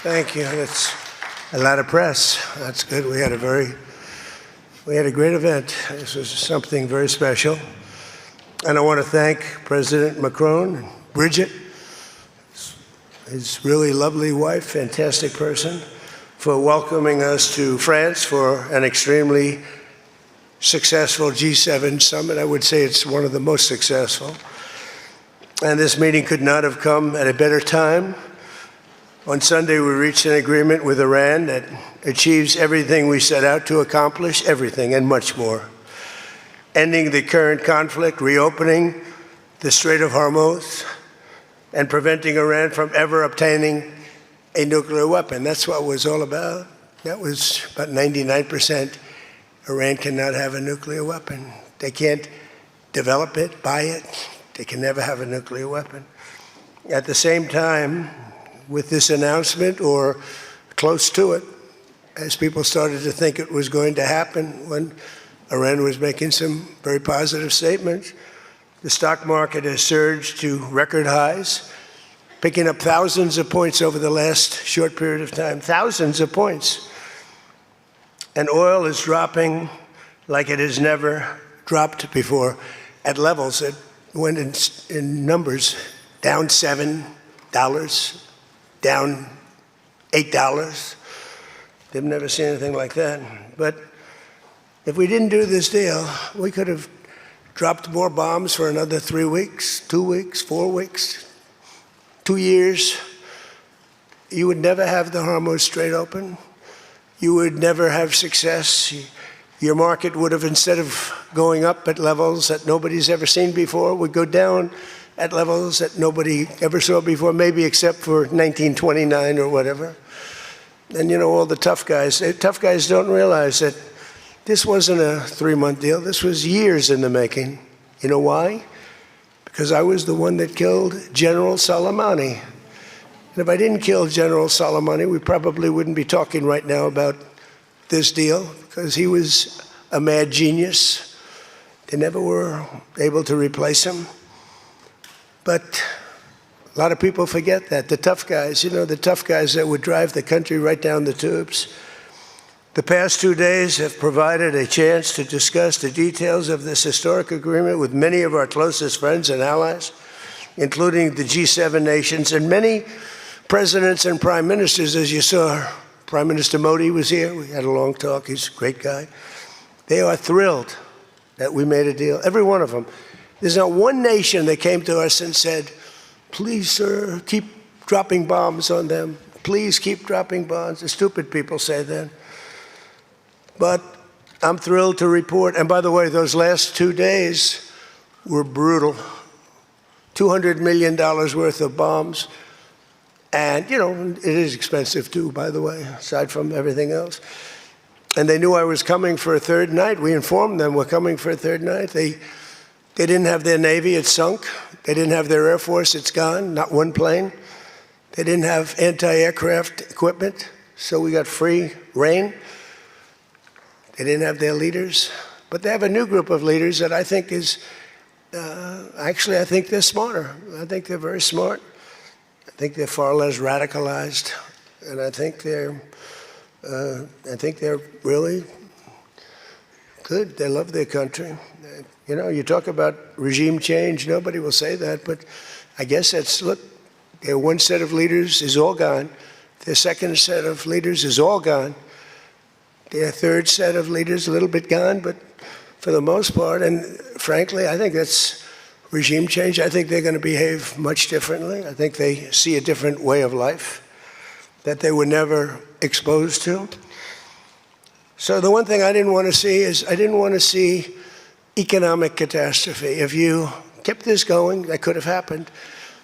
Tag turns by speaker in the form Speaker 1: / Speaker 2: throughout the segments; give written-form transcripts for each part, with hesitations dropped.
Speaker 1: Thank you. That's a lot of press. That's good. We had a great event. This was something very special. And I want to thank President Macron and Bridget, his really lovely wife, fantastic person, for welcoming us to France for an extremely successful G7 summit. I would say it's one of the most successful. And this meeting could not have come at a better time. On Sunday, we reached an agreement with Iran that achieves everything we set out to accomplish, everything and much more. Ending the current conflict, reopening the Strait of Hormuz, and preventing Iran from ever obtaining a nuclear weapon. That's what it was all about. That was about 99%. Iran cannot have a nuclear weapon. They can't develop it, buy it. They can never have a nuclear weapon. At the same time, with this announcement, or close to it, as people started to think it was going to happen when Iran was making some very positive statements, the stock market has surged to record highs, picking up thousands of points over the last short period of time, thousands of points. And oil is dropping like it has never dropped before, at levels that went in numbers down $7, down $8. They've never seen anything like that. But if we didn't do this deal, we could have dropped more bombs for another 3 weeks, 2 weeks, 4 weeks, 2 years. You would never have the Hormuz Strait open. You would never have success. Your market would have, instead of going up at levels that nobody's ever seen before, would go down at levels that nobody ever saw before, maybe except for 1929 or whatever. And you know, all the tough guys don't realize that this wasn't a 3-month deal. This was years in the making. You know why? Because I was the one that killed General Soleimani. And if I didn't kill General Soleimani, we probably wouldn't be talking right now about this deal, because he was a mad genius. They never were able to replace him. But a lot of people forget that. The tough guys, you know, the tough guys that would drive the country right down the tubes. The past 2 days have provided a chance to discuss the details of this historic agreement with many of our closest friends and allies, including the G7 nations and many presidents and prime ministers. As you saw, Prime Minister Modi was here. We had a long talk. He's a great guy. They are thrilled that we made a deal, every one of them. There's not one nation that came to us and said, please, sir, keep dropping bombs on them. Please keep dropping bombs. The stupid people say that. But I'm thrilled to report, and by the way, those last 2 days were brutal. $200 million worth of bombs. And, you know, it is expensive too, by the way, aside from everything else. And they knew I was coming for a third night. We informed them we're coming for a third night. They didn't have their Navy, it's sunk. They didn't have their Air Force, it's gone, not one plane. They didn't have anti-aircraft equipment, so we got free reign. They didn't have their leaders. But they have a new group of leaders that I think is, actually, I think they're smarter. I think they're very smart. I think they're far less radicalized, and I think they're really good. They love their country. You know, you talk about regime change, nobody will say that, but I guess that's, look, their one set of leaders is all gone. Their second set of leaders is all gone. Their third set of leaders a little bit gone, but for the most part, and frankly, I think that's regime change. I think they're going to behave much differently. I think they see a different way of life that they were never exposed to. So the one thing I didn't want to see is I didn't want to see economic catastrophe. If you kept this going, that could have happened.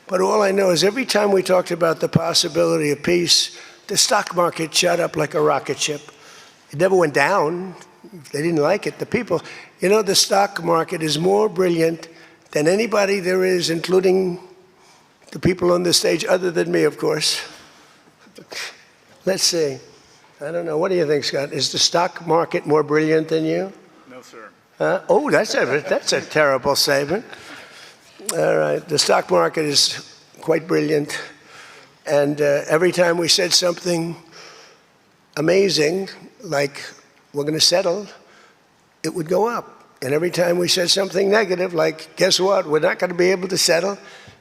Speaker 1: But all I know is every time we talked about the possibility of peace, the stock market shot up like a rocket ship. It never went down. They didn't like it. The people, you know, the stock market is more brilliant than anybody there is, including the people on the stage, other than me, of course. Let's see. I don't know. What do you think, Scott? Is the stock market more brilliant than you?
Speaker 2: No, sir.
Speaker 1: Oh, that's a terrible statement. All right. The stock market is quite brilliant. And every time we said something amazing, like we're going to settle, it would go up. And every time we said something negative, like, guess what, we're not going to be able to settle,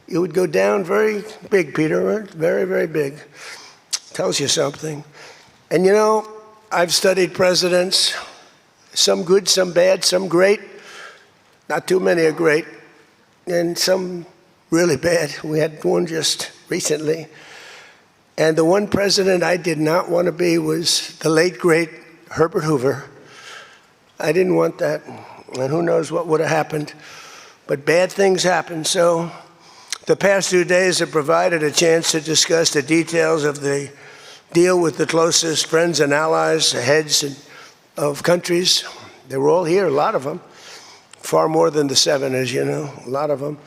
Speaker 1: it would go down very big, Peter, right? Very, very big. Tells you something. And you know, I've studied presidents, some good, some bad, some great. Not too many are great, and some really bad. We had one just recently. And the one president I did not want to be was the late, great Herbert Hoover. I didn't want that. And who knows what would have happened. But bad things happen. So the past 2 days have provided a chance to discuss the details of the deal with the closest friends and allies, the heads of countries. They were all here, a lot of them. Far more than the 7, as you know, a lot of them.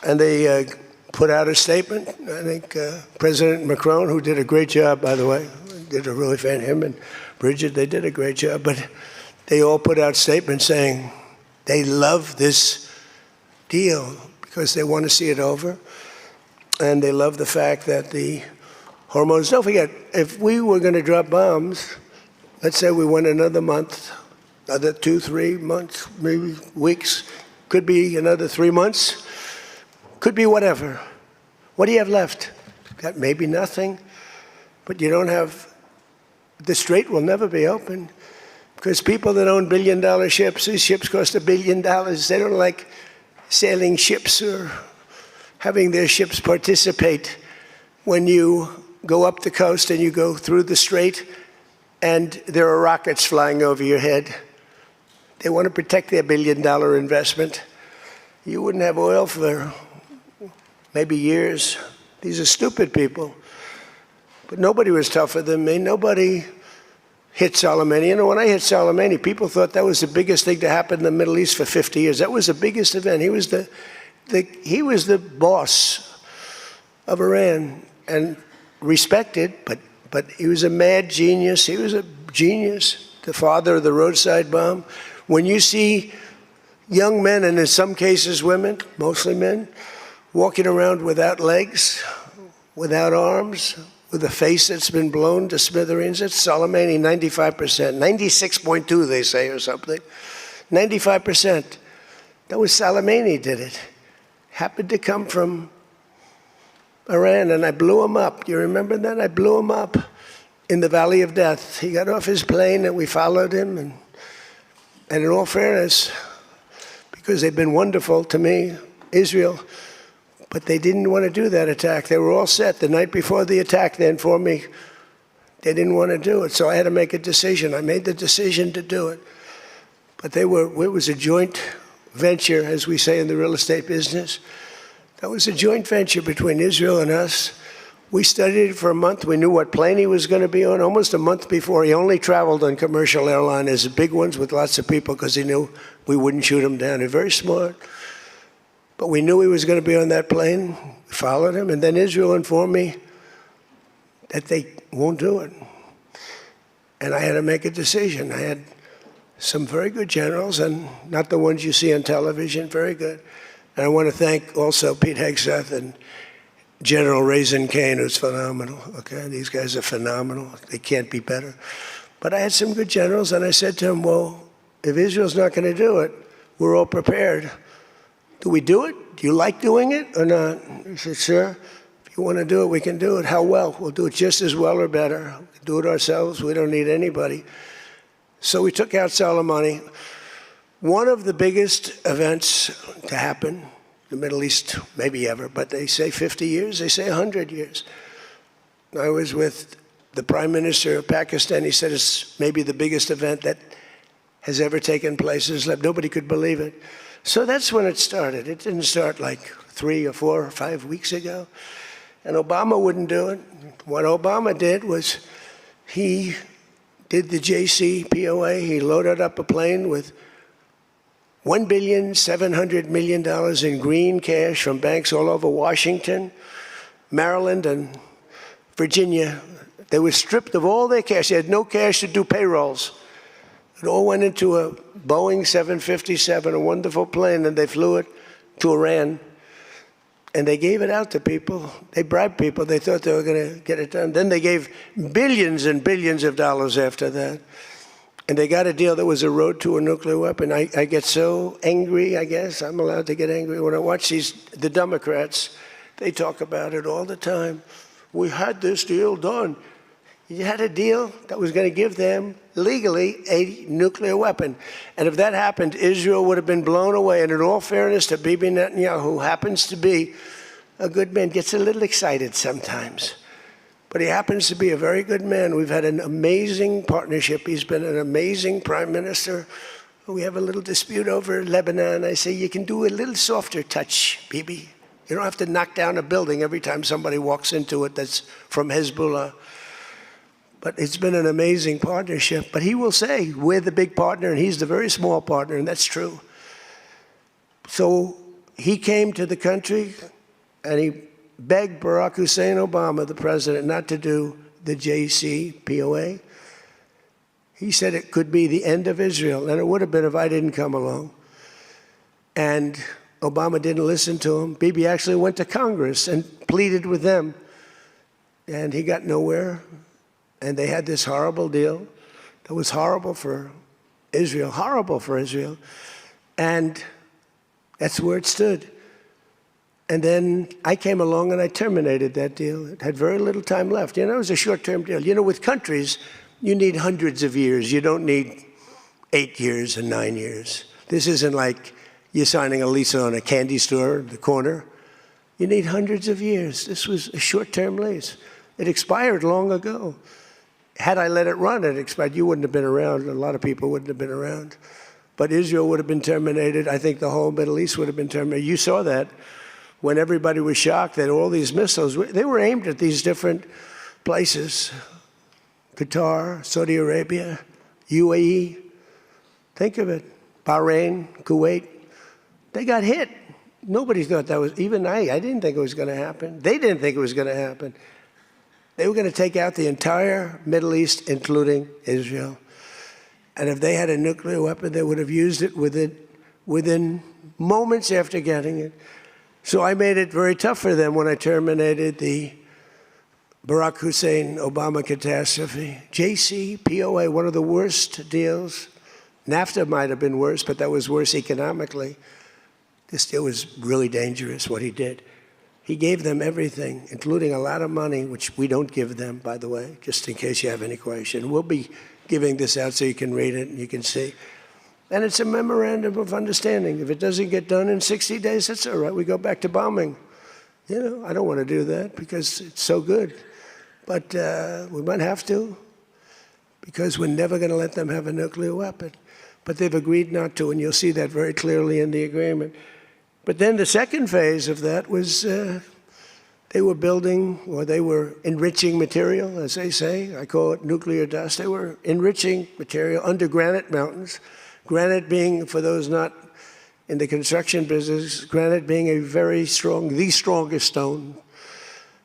Speaker 1: And they put out a statement. I think President Macron, who did a great job, by the way, did a really fan, him and Bridget, they did a great job. But they all put out statements saying they love this deal because they want to see it over. And they love the fact that the Hormuz, don't forget, if we were going to drop bombs, let's say we went another month, another 2, 3 months, maybe weeks, could be another 3 months, could be whatever. What do you have left? Got maybe nothing, but you don't have, the strait will never be open. Because people that own billion-dollar ships, these ships cost $1 billion. They don't like sailing ships or having their ships participate when you go up the coast and you go through the strait and there are rockets flying over your head. They want to protect their $1 billion investment. You wouldn't have oil for maybe years. These are stupid people. But nobody was tougher than me. Nobody hit Soleimani. You know, when I hit Soleimani, people thought that was the biggest thing to happen in the Middle East for 50 years. That was the biggest event. He was the boss of Iran and respected, but he was a mad genius. He was a genius, the father of the roadside bomb. When you see young men, and in some cases women, mostly men, walking around without legs, without arms, with a face that's been blown to smithereens. It's Soleimani, 95%, 96.2 they say or something. 95%. That was Soleimani did it. Happened to come from Iran, and I blew him up. You remember that? I blew him up in the Valley of Death. He got off his plane and we followed him. And in all fairness, because they've been wonderful to me, Israel, but they didn't want to do that attack. They were all set the night before the attack. They informed me they didn't want to do it. So I had to make a decision. I made the decision to do it. But it was a joint venture, as we say in the real estate business. That was a joint venture between Israel and us. We studied it for a month. We knew what plane he was going to be on almost a month before. He only traveled on commercial airliners, big ones with lots of people, because he knew we wouldn't shoot him down. He's very smart. But we knew he was going to be on that plane. We followed him. And then Israel informed me that they won't do it. And I had to make a decision. I had some very good generals, and not the ones you see on television, very good. And I want to thank also Pete Hegseth and General Raisin Kane, who's phenomenal. Okay, these guys are phenomenal. They can't be better. But I had some good generals, and I said to him, well, if Israel's not going to do it, we're all prepared. Do we do it? Do you like doing it or not? He said, sure. If you want to do it, we can do it. How well? We'll do it just as well or better. We'll do it ourselves. We don't need anybody. So we took out Soleimani. One of the biggest events to happen in the Middle East, maybe ever, but they say 50 years, they say 100 years. I was with the Prime Minister of Pakistan. He said it's maybe the biggest event that has ever taken place in Islam. Nobody could believe it. So that's when it started. It didn't start like 3 or 4 or 5 weeks ago. And Obama wouldn't do it. What Obama did was he did the JCPOA. He loaded up a plane with $1.7 billion in green cash from banks all over Washington, Maryland, and Virginia. They were stripped of all their cash. They had no cash to do payrolls. It all went into a Boeing 757, a wonderful plane, and they flew it to Iran. And they gave it out to people. They bribed people. They thought they were going to get it done. Then they gave billions and billions of dollars after that. And they got a deal that was a road to a nuclear weapon. I get so angry, I guess. I'm allowed to get angry. When I watch the Democrats, they talk about it all the time. We had this deal done. You had a deal that was going to give them, legally, a nuclear weapon. And if that happened, Israel would have been blown away. And in all fairness to Bibi Netanyahu, who happens to be a good man, gets a little excited sometimes. But he happens to be a very good man. We've had an amazing partnership. He's been an amazing prime minister. We have a little dispute over Lebanon. I say, you can do a little softer touch, Bibi. You don't have to knock down a building every time somebody walks into it that's from Hezbollah. But it's been an amazing partnership. But he will say, we're the big partner, and he's the very small partner, and that's true. So he came to the country, and he begged Barack Hussein Obama, the president, not to do the JCPOA. He said it could be the end of Israel, and it would have been if I didn't come along. And Obama didn't listen to him. Bibi actually went to Congress and pleaded with them, and he got nowhere. And they had this horrible deal that was horrible for Israel, and that's where it stood. And then I came along and I terminated that deal. It had very little time left. You know, it was a short-term deal. You know, with countries, you need hundreds of years. You don't need 8 years and 9 years. This isn't like you're signing a lease on a candy store in the corner. You need hundreds of years. This was a short-term lease. It expired long ago. Had I let it run, it expired. You wouldn't have been around. A lot of people wouldn't have been around. But Israel would have been terminated. I think the whole Middle East would have been terminated. You saw that when everybody was shocked that all these missiles, they were aimed at these different places. Qatar, Saudi Arabia, UAE. Think of it. Bahrain, Kuwait. They got hit. Nobody thought that was, even I didn't think it was going to happen. They didn't think it was going to happen. They were going to take out the entire Middle East, including Israel. And if they had a nuclear weapon, they would have used it within moments after getting it. So I made it very tough for them when I terminated the Barack Hussein Obama catastrophe. JCPOA, one of the worst deals. NAFTA might have been worse, but that was worse economically. This deal was really dangerous, what he did. He gave them everything, including a lot of money, which we don't give them, by the way, just in case you have any question. We'll be giving this out so you can read it and you can see. And it's a memorandum of understanding. If it doesn't get done in 60 days, that's all right. We go back to bombing. You know, I don't want to do that because it's so good. But we might have to because we're never going to let them have a nuclear weapon. But they've agreed not to, and you'll see that very clearly in the agreement. But then the second phase of that was they were building, or they were enriching material, as they say. I call it nuclear dust. They were enriching material under granite mountains. Granite being, for those not in the construction business, granite being a very strong, the strongest stone.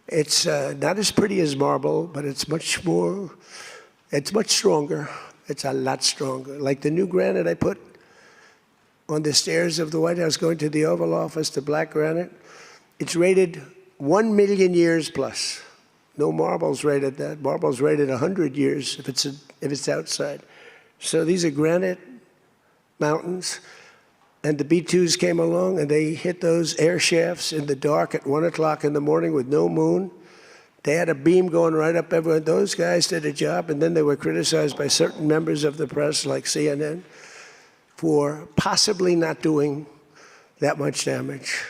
Speaker 1: It's not as pretty as marble, but it's much stronger. It's a lot stronger. Like the new granite I put on the stairs of the White House going to the Oval Office, the black granite, it's rated 1 million years plus. No marble's rated that. Marble's rated 100 years if it's outside. So these are granite mountains, and the B-2s came along and they hit those air shafts in the dark at 1 o'clock in the morning with no moon. They had a beam going right up everywhere. Those guys did a job, and then they were criticized by certain members of the press, like CNN, for possibly not doing that much damage.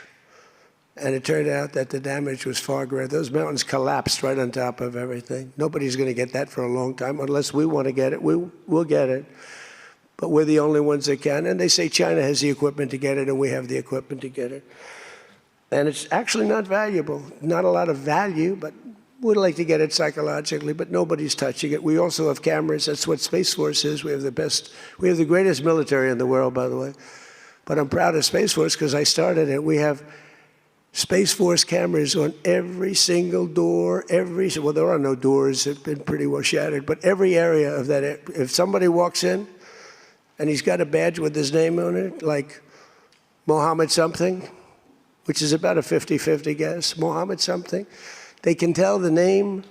Speaker 1: And it turned out that the damage was far greater. Those mountains collapsed right on top of everything. Nobody's going to get that for a long time. Unless we want to get it, we'll get it. But we're the only ones that can. And they say China has the equipment to get it, and we have the equipment to get it. And it's actually not valuable. Not a lot of value, but we'd like to get it psychologically, but nobody's touching it. We also have cameras. That's what Space Force is. We have the greatest military in the world, by the way. But I'm proud of Space Force because I started it. We have Space Force cameras on every single door, well, there are no doors. They've been pretty well shattered. But every area of that, if somebody walks in and he's got a badge with his name on it, like Mohammed something, which is about a 50-50 guess, Mohammed something. They can tell the name.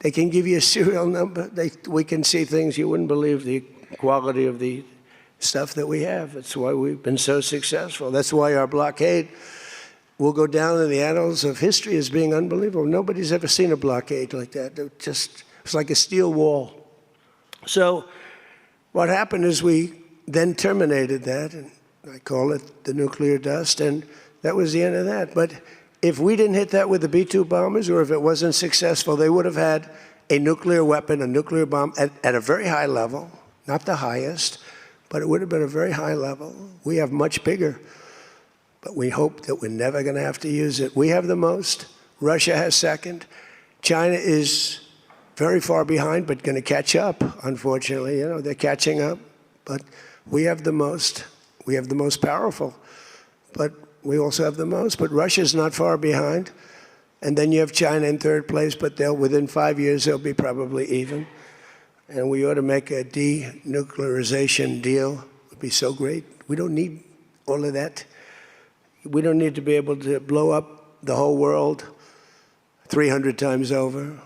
Speaker 1: They can give you a serial number. We can see things you wouldn't believe the quality of the stuff that we have. That's why we've been so successful. That's why our blockade will go down in the annals of history as being unbelievable. Nobody's ever seen a blockade like that. It's like a steel wall. So what happened is we then terminated that, and I call it the nuclear dust, and that was the end of that. But if we didn't hit that with the B-2 bombers, or if it wasn't successful, they would have had a nuclear weapon, a nuclear bomb at a very high level, not the highest, but it would have been a very high level. We have much bigger, but we hope that we're never going to have to use it. We have the most. Russia has second. China is very far behind, but going to catch up, unfortunately. You know, they're catching up, but we have the most. We have the most powerful, but we also have the most. But Russia's not far behind. And then you have China in third place, but within 5 years, they'll be probably even. And we ought to make a denuclearization deal. It would be so great. We don't need all of that. We don't need to be able to blow up the whole world 300 times over.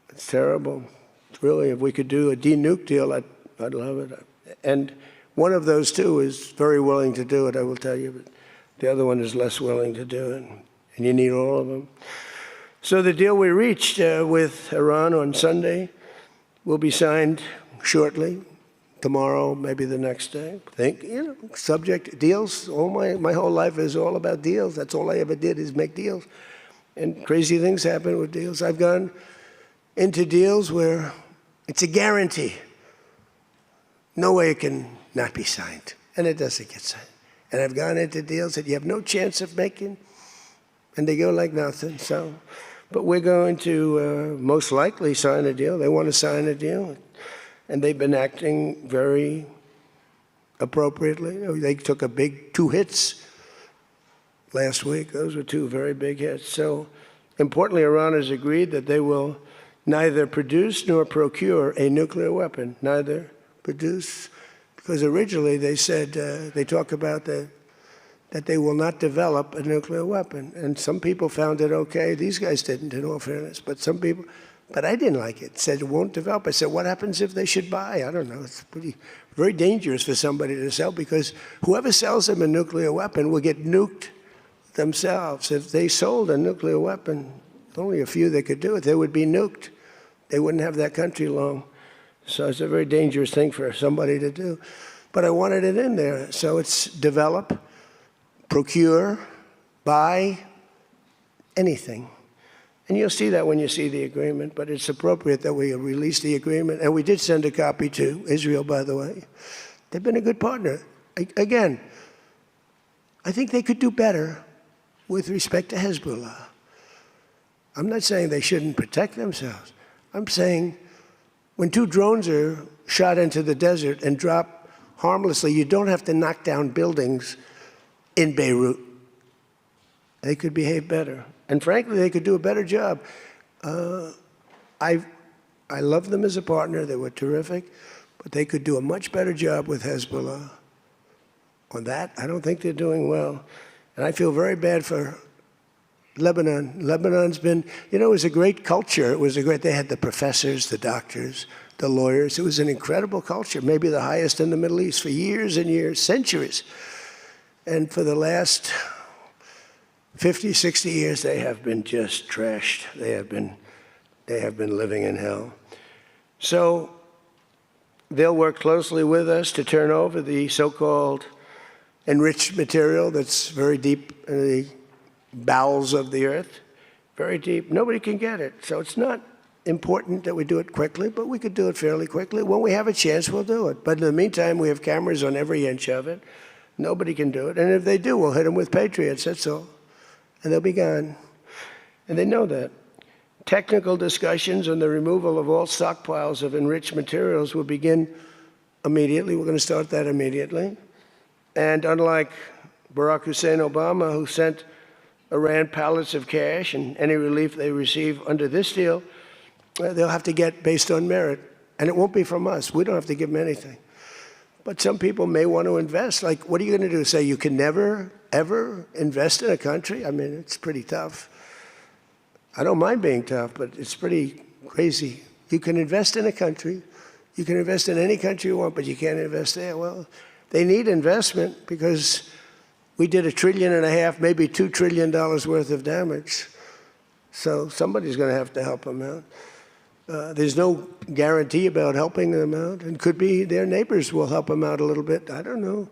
Speaker 1: It's terrible. It's really, if we could do a denuke deal, I'd love it. And one of those two is very willing to do it, I will tell you. But the other one is less willing to do it. And you need all of them. So the deal we reached with Iran on Sunday will be signed shortly, tomorrow, maybe the next day. Subject deals. My whole life is all about deals. That's all I ever did is make deals. And crazy things happen with deals. I've gone into deals where it's a guarantee. No way it can not be signed. And it doesn't get signed. And I've gone into deals that you have no chance of making, and they go like nothing. So, but we're going to most likely sign a deal. They want to sign a deal. And they've been acting very appropriately. They took a big 2 hits last week. Those were 2 very big hits. So importantly, Iran has agreed that they will neither produce nor procure a nuclear weapon. Neither produce, because originally they said, they talk about that they will not develop a nuclear weapon. And some people found it okay. These guys didn't, in all fairness. But some people, but I didn't like it. Said it won't develop. I said, what happens if they should buy? I don't know. It's very dangerous for somebody to sell, because whoever sells them a nuclear weapon will get nuked themselves. If they sold a nuclear weapon, only a few that could do it, they would be nuked. They wouldn't have that country long. So it's a very dangerous thing for somebody to do. But I wanted it in there. So it's develop, procure, buy, anything. And you'll see that when you see the agreement, but it's appropriate that we release the agreement. And we did send a copy to Israel, by the way. They've been a good partner. Again, I think they could do better with respect to Hezbollah. I'm not saying they shouldn't protect themselves. I'm saying when 2 drones are shot into the desert and drop harmlessly, you don't have to knock down buildings in Beirut. They could behave better. And frankly, they could do a better job. I love them as a partner. They were terrific. But they could do a much better job with Hezbollah. On that, I don't think they're doing well. And I feel very bad for Lebanon. Lebanon's been, it was a great culture. They had the professors, the doctors, the lawyers. It was an incredible culture, maybe the highest in the Middle East for years and years, centuries. And for the last 50, 60 years, they have been just trashed. They have been living in hell. So they'll work closely with us to turn over the so-called enriched material that's very deep in the bowels of the earth, very deep. Nobody can get it. So it's not important that we do it quickly, but we could do it fairly quickly. When we have a chance, we'll do it. But in the meantime, we have cameras on every inch of it. Nobody can do it. And if they do, we'll hit them with Patriots, that's all. And they'll be gone. And they know that. Technical discussions on the removal of all stockpiles of enriched materials will begin immediately. We're going to start that immediately. And unlike Barack Hussein Obama, who sent Iran pallets of cash, and any relief they receive under this deal, they'll have to get based on merit. And it won't be from us. We don't have to give them anything. But some people may want to invest. Like, what are you going to do? Say you can never, ever invest in a country? I mean, it's pretty tough. I don't mind being tough, but it's pretty crazy. You can invest in a country. You can invest in any country you want, but you can't invest there. Well, they need investment because we did $1.5 trillion, maybe $2 trillion worth of damage. So somebody's going to have to help them out. There's no guarantee about helping them out. And could be their neighbors will help them out a little bit. I don't know.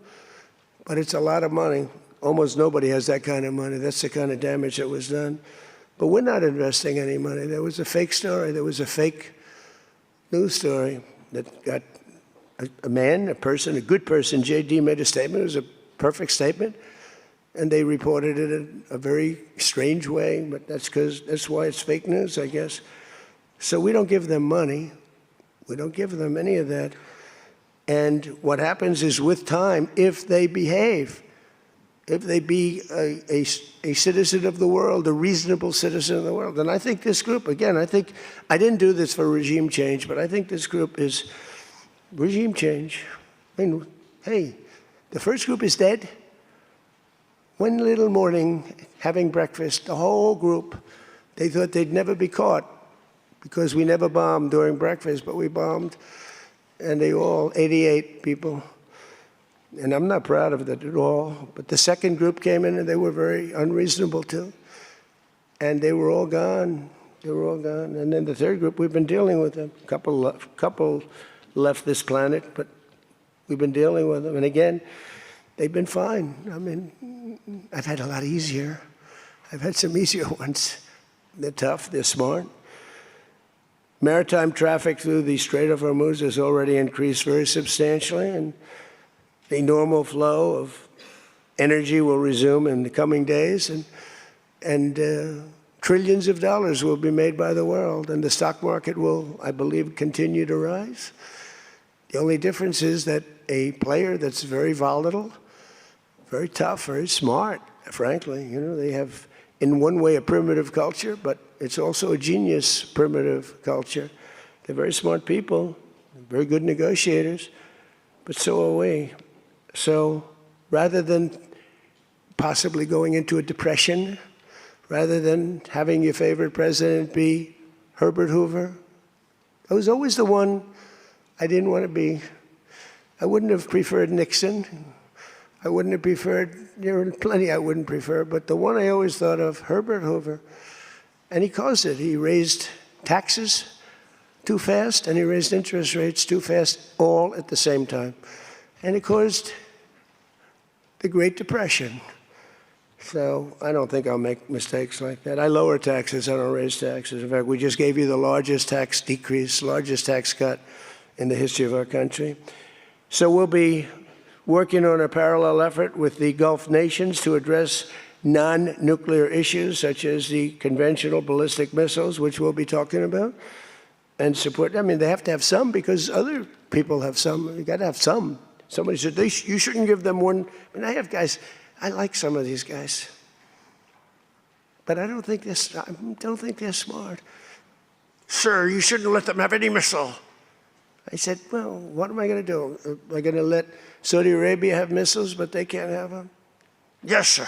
Speaker 1: But it's a lot of money. Almost nobody has that kind of money. That's the kind of damage that was done. But we're not investing any money. There was a fake story. There was a fake news story that got a man, a person, a good person. J.D. made a statement. It was a perfect statement. And they reported it in a very strange way. But that's why it's fake news, I guess. So we don't give them money. We don't give them any of that. And what happens is with time, if they behave, if they be a citizen of the world, a reasonable citizen of the world. And I think this group, again, I didn't do this for regime change, but I think this group is regime change. I mean, hey, the first group is dead. One little morning, having breakfast, the whole group, they thought they'd never be caught because we never bombed during breakfast, but we bombed. And they all, 88 people. And I'm not proud of that at all. But the second group came in and they were very unreasonable too. And they were all gone. They were all gone. And then the third group, we've been dealing with them. Couple left this planet, but we've been dealing with them. And again, they've been fine. I mean, I've had a lot easier. I've had some easier ones. They're tough, they're smart. Maritime traffic through the Strait of Hormuz has already increased very substantially, and the normal flow of energy will resume in the coming days, and trillions of dollars will be made by the world, and the stock market will, I believe, continue to rise. The only difference is that a player that's very volatile, very tough, very smart, frankly, they have, in one way, a primitive culture, but it's also a genius primitive culture. They're very smart people, very good negotiators, but so are we. So rather than possibly going into a depression, rather than having your favorite president be Herbert Hoover, I was always the one I didn't want to be. I wouldn't have preferred Nixon. I wouldn't have preferred, there are plenty I wouldn't prefer, but the one I always thought of, Herbert Hoover, and he caused it. He raised taxes too fast, and he raised interest rates too fast, all at the same time. And it caused the Great Depression. So I don't think I'll make mistakes like that. I lower taxes, I don't raise taxes. In fact, we just gave you the largest tax decrease, largest tax cut in the history of our country. So we'll be working on a parallel effort with the Gulf nations to address non-nuclear issues, such as the conventional ballistic missiles, which we'll be talking about, and support. I mean, they have to have some because other people have some. You got to have some. Somebody said, you shouldn't give them one. I mean, I have guys, I like some of these guys, but I don't think they're smart. Sir, you shouldn't let them have any missile. I said, well, what am I going to do? Am I going to let Saudi Arabia have missiles, but they can't have them? Yes, sir.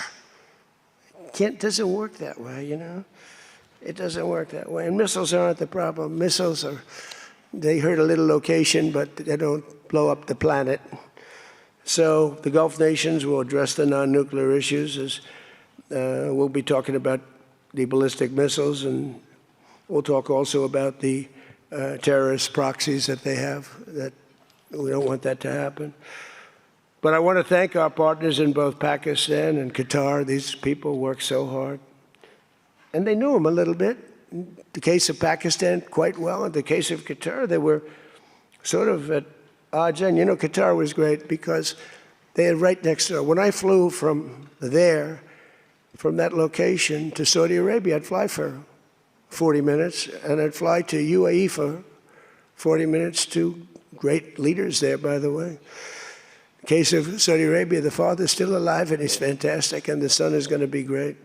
Speaker 1: Doesn't work that way, It doesn't work that way. And missiles aren't the problem. Missiles they hurt a little location, but they don't blow up the planet. So the Gulf nations will address the non-nuclear issues. As we'll be talking about the ballistic missiles, and we'll talk also about the terrorist proxies that they have. That we don't want that to happen. But I want to thank our partners in both Pakistan and Qatar. These people work so hard. And they knew them a little bit. In the case of Pakistan, quite well. In the case of Qatar, they were sort of at odds. And Qatar was great because they had right next door. When I flew from there, from that location to Saudi Arabia, I'd fly for 40 minutes, and I'd fly to UAE for 40 minutes. Two great leaders there, by the way. In the case of Saudi Arabia, the father's still alive, and he's fantastic, and the son is going to be great.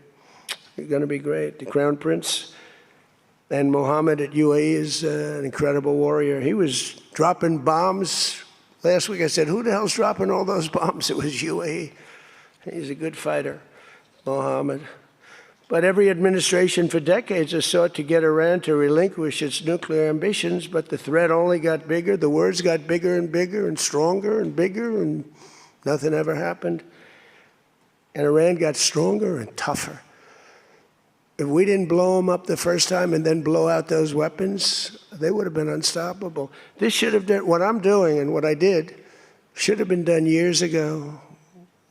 Speaker 1: He's going to be great. The Crown Prince and Mohammed at UAE is an incredible warrior. He was dropping bombs Last week I said, who the hell's dropping all those bombs? It was UAE. He's a good fighter, Mohammed. But every administration for decades has sought to get Iran to relinquish its nuclear ambitions, but the threat only got bigger. The words got bigger and bigger and stronger and bigger, and nothing ever happened. And Iran got stronger and tougher. If we didn't blow them up the first time and then blow out those weapons, they would have been unstoppable. This should have done, what I'm doing and what I did, should have been done years ago.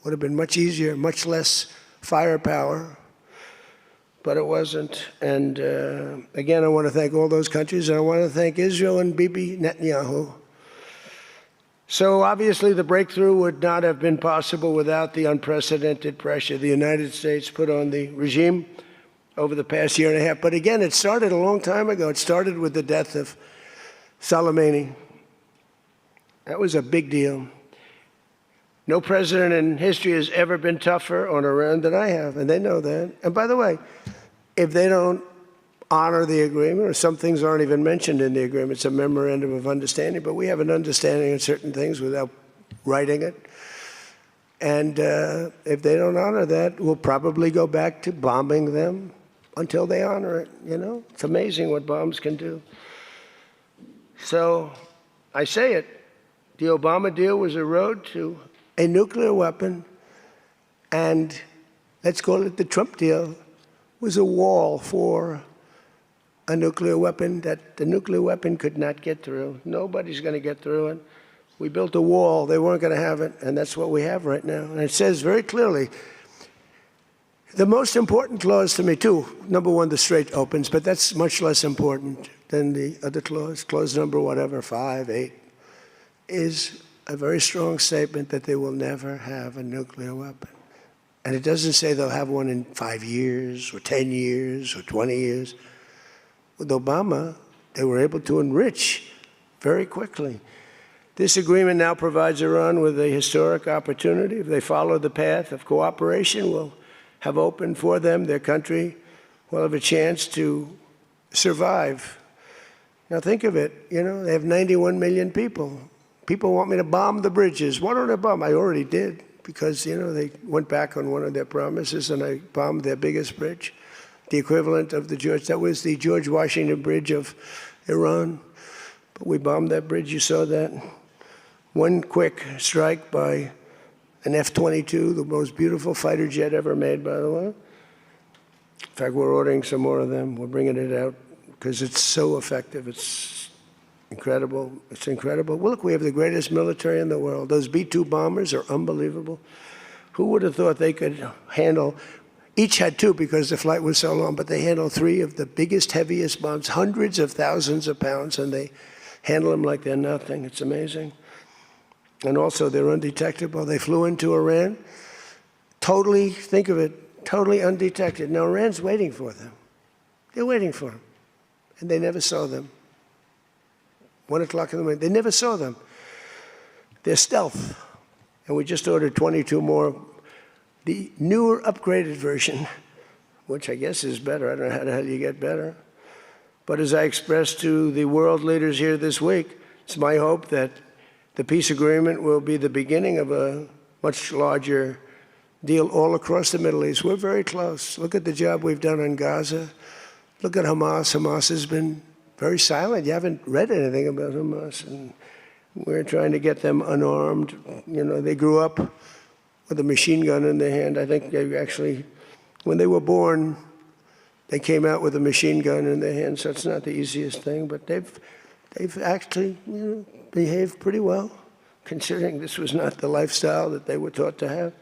Speaker 1: Would have been much easier, much less firepower. But it wasn't. And again, I want to thank all those countries, and I want to thank Israel and Bibi Netanyahu. So obviously the breakthrough would not have been possible without the unprecedented pressure the United States put on the regime over the past year and a half. But again, it started a long time ago. It started with the death of Soleimani. That was a big deal. No president in history has ever been tougher on Iran than I have, and they know that. And by the way, if they don't honor the agreement, or some things aren't even mentioned in the agreement, it's a memorandum of understanding, but we have an understanding of certain things without writing it. And if they don't honor that, we'll probably go back to bombing them until they honor it, you know? It's amazing what bombs can do. So I say it, the Obama deal was a road to a nuclear weapon, and let's call it the Trump deal, was a wall for a nuclear weapon that the nuclear weapon could not get through. Nobody's going to get through it. We built a wall. They weren't going to have it, and that's what we have right now. And it says very clearly, the most important clause to me, too, number one, the Strait opens, but that's much less important than the other clause. Clause number whatever, 5, 8, is a very strong statement that they will never have a nuclear weapon. And it doesn't say they'll have one in 5 years or 10 years or 20 years. With Obama, they were able to enrich very quickly. This agreement now provides Iran with a historic opportunity. If they follow the path of cooperation, will have opened for them, their country will have a chance to survive. Now think of it, you know, they have 91 million people. People want me to bomb the bridges. Why don't I bomb? I already did, because, you know, they went back on one of their promises, and I bombed their biggest bridge, the equivalent of that was the George Washington Bridge of Iran. But we bombed that bridge, you saw that. One quick strike by an F-22, the most beautiful fighter jet ever made, by the way. In fact, we're ordering some more of them. We're bringing it out because it's so effective. It's incredible. It's incredible. Well, look, we have the greatest military in the world. Those B-2 bombers are unbelievable. Who would have thought they could handle, each had 2 because the flight was so long, but they handled 3 of the biggest, heaviest bombs, hundreds of thousands of pounds, and they handle them like they're nothing. It's amazing. And also, they're undetectable. They flew into Iran, totally, think of it, totally undetected. Now, Iran's waiting for them. They're waiting for them. And they never saw them. 1 o'clock in the morning, they never saw them. They're stealth. And we just ordered 22 more. The newer, upgraded version, which I guess is better. I don't know how the hell you get better. But as I expressed to the world leaders here this week, it's my hope that the peace agreement will be the beginning of a much larger deal all across the Middle East. We're very close. Look at the job we've done on Gaza. Look at Hamas. Hamas has been very silent. You haven't read anything about Hamas. And we're trying to get them unarmed. You know, they grew up with a machine gun in their hand. I think they actually, when they were born, they came out with a machine gun in their hand. So it's not the easiest thing. But they've actually, you know, behaved pretty well, considering this was not the lifestyle that they were taught to have.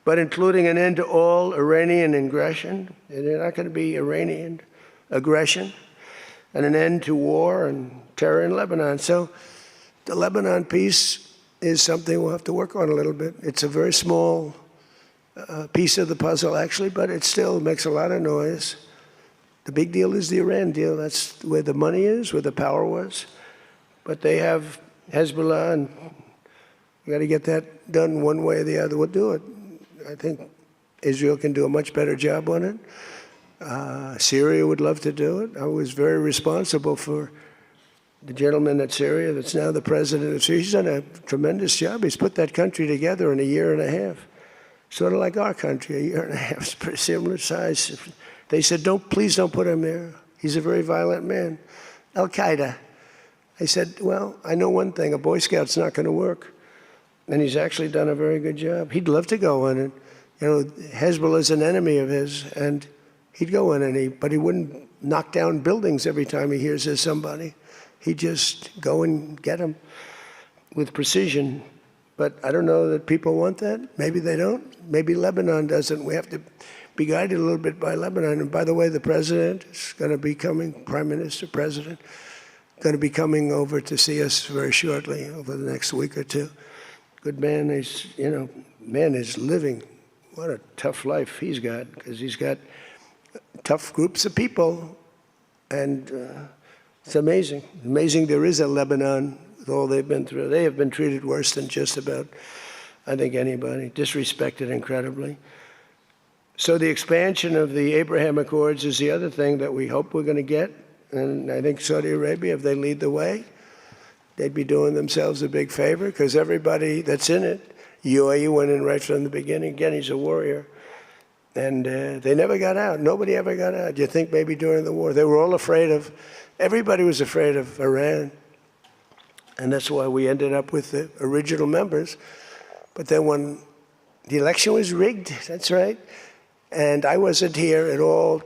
Speaker 1: But including an end to all Iranian aggression, they're not going to be Iranian aggression, and an end to war and terror in Lebanon. So the Lebanon peace is something we'll have to work on a little bit. It's a very small piece of the puzzle, actually, but it still makes a lot of noise. The big deal is the Iran deal. That's where the money is, where the power was. But they have Hezbollah, and we got to get that done one way or the other. We'll do it. I think Israel can do a much better job on it. Syria would love to do it. I was very responsible for the gentleman at Syria that's now the president of Syria, he's done a tremendous job. He's put that country together in a year and a half. Sort of like our country, a year and a half. It's pretty similar size. They said, please don't put him there. He's a very violent man. Al-Qaeda. I said, well, I know one thing, a Boy Scout's not going to work. And he's actually done a very good job. He'd love to go in, and Hezbollah is an enemy of his, and he'd go in, but he wouldn't knock down buildings every time he hears there's somebody. He'd just go and get them with precision. But I don't know that people want that. Maybe they don't. Maybe Lebanon doesn't. We have to be guided a little bit by Lebanon. And by the way, the president is going to be coming, Prime Minister, President, going to be coming over to see us very shortly, over the next week or two. Good man. He's, man is living. What a tough life he's got, because he's got tough groups of people. And it's amazing. Amazing there is a Lebanon with all they've been through. They have been treated worse than just about, I think, anybody. Disrespected incredibly. So the expansion of the Abraham Accords is the other thing that we hope we're going to get. And I think Saudi Arabia, if they lead the way, they'd be doing themselves a big favor, because everybody that's in it, UAE went in right from the beginning. Again, he's a warrior. And they never got out. Nobody ever got out. You think maybe during the war. They were all afraid of, everybody was afraid of Iran. And that's why we ended up with the original members. But then when the election was rigged, that's right, and I wasn't here at all,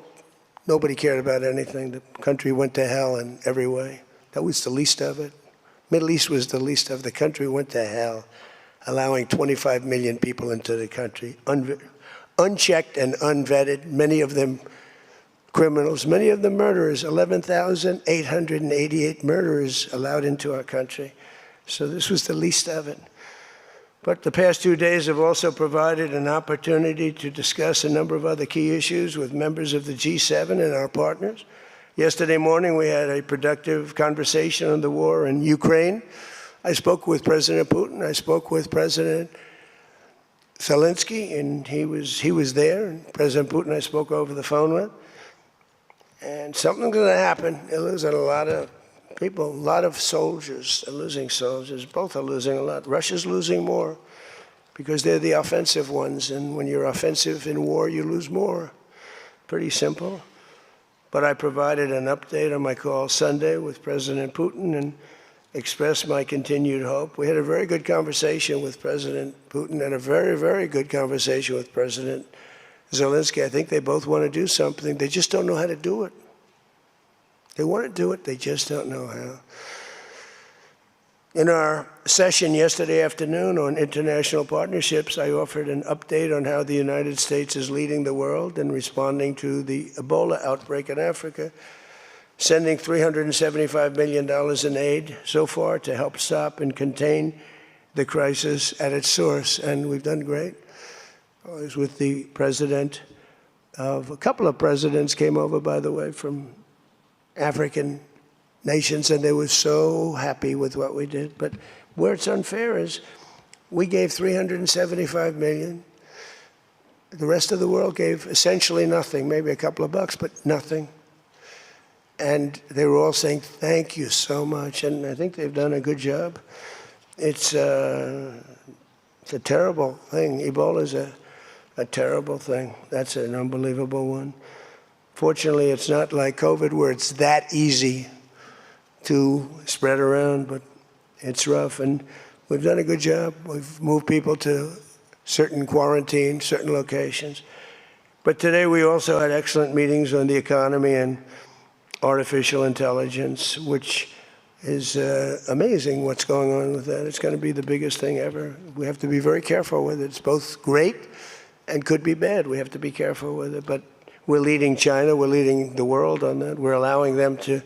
Speaker 1: nobody cared about anything. The country went to hell in every way. That was the least of it. Middle East was the least of it. The country went to hell, allowing 25 million people into the country, unchecked and unvetted, many of them criminals, many of them murderers, 11,888 murderers allowed into our country. So this was the least of it. But the past 2 days have also provided an opportunity to discuss a number of other key issues with members of the G7 and our partners. Yesterday morning, we had a productive conversation on the war in Ukraine. I spoke with President Putin. I spoke with President Zelensky, and he was there. And President Putin I spoke over the phone with. And something's going to happen. They're losing a lot of people, a lot of soldiers. They're losing soldiers. Both are losing a lot. Russia's losing more because they're the offensive ones. And when you're offensive in war, you lose more. Pretty simple. But I provided an update on my call Sunday with President Putin and expressed my continued hope. We had a very good conversation with President Putin and a very, very good conversation with President Zelensky. I think they both want to do something. They just don't know how to do it. They want to do it. They just don't know how. In our session yesterday afternoon on international partnerships, I offered an update on how the United States is leading the world in responding to the Ebola outbreak in Africa, sending $375 million in aid so far to help stop and contain the crisis at its source. And we've done great. I was with the president of, a couple of presidents came over, by the way, from African nations, and they were so happy with what we did. But where it's unfair is we gave $375 million. The rest of the world gave essentially nothing, maybe a couple of bucks, but nothing. And they were all saying, thank you so much. And I think they've done a good job. It's a terrible thing. Ebola is a terrible thing. That's an unbelievable one. Fortunately, it's not like COVID where it's that easy to spread around, but it's rough. And we've done a good job. We've moved people to certain quarantine, certain locations. But today we also had excellent meetings on the economy and artificial intelligence, which is amazing what's going on with that. It's going to be the biggest thing ever. We have to be very careful with it. It's both great and could be bad. We have to be careful with it. But we're leading China. We're leading the world on that. We're allowing them to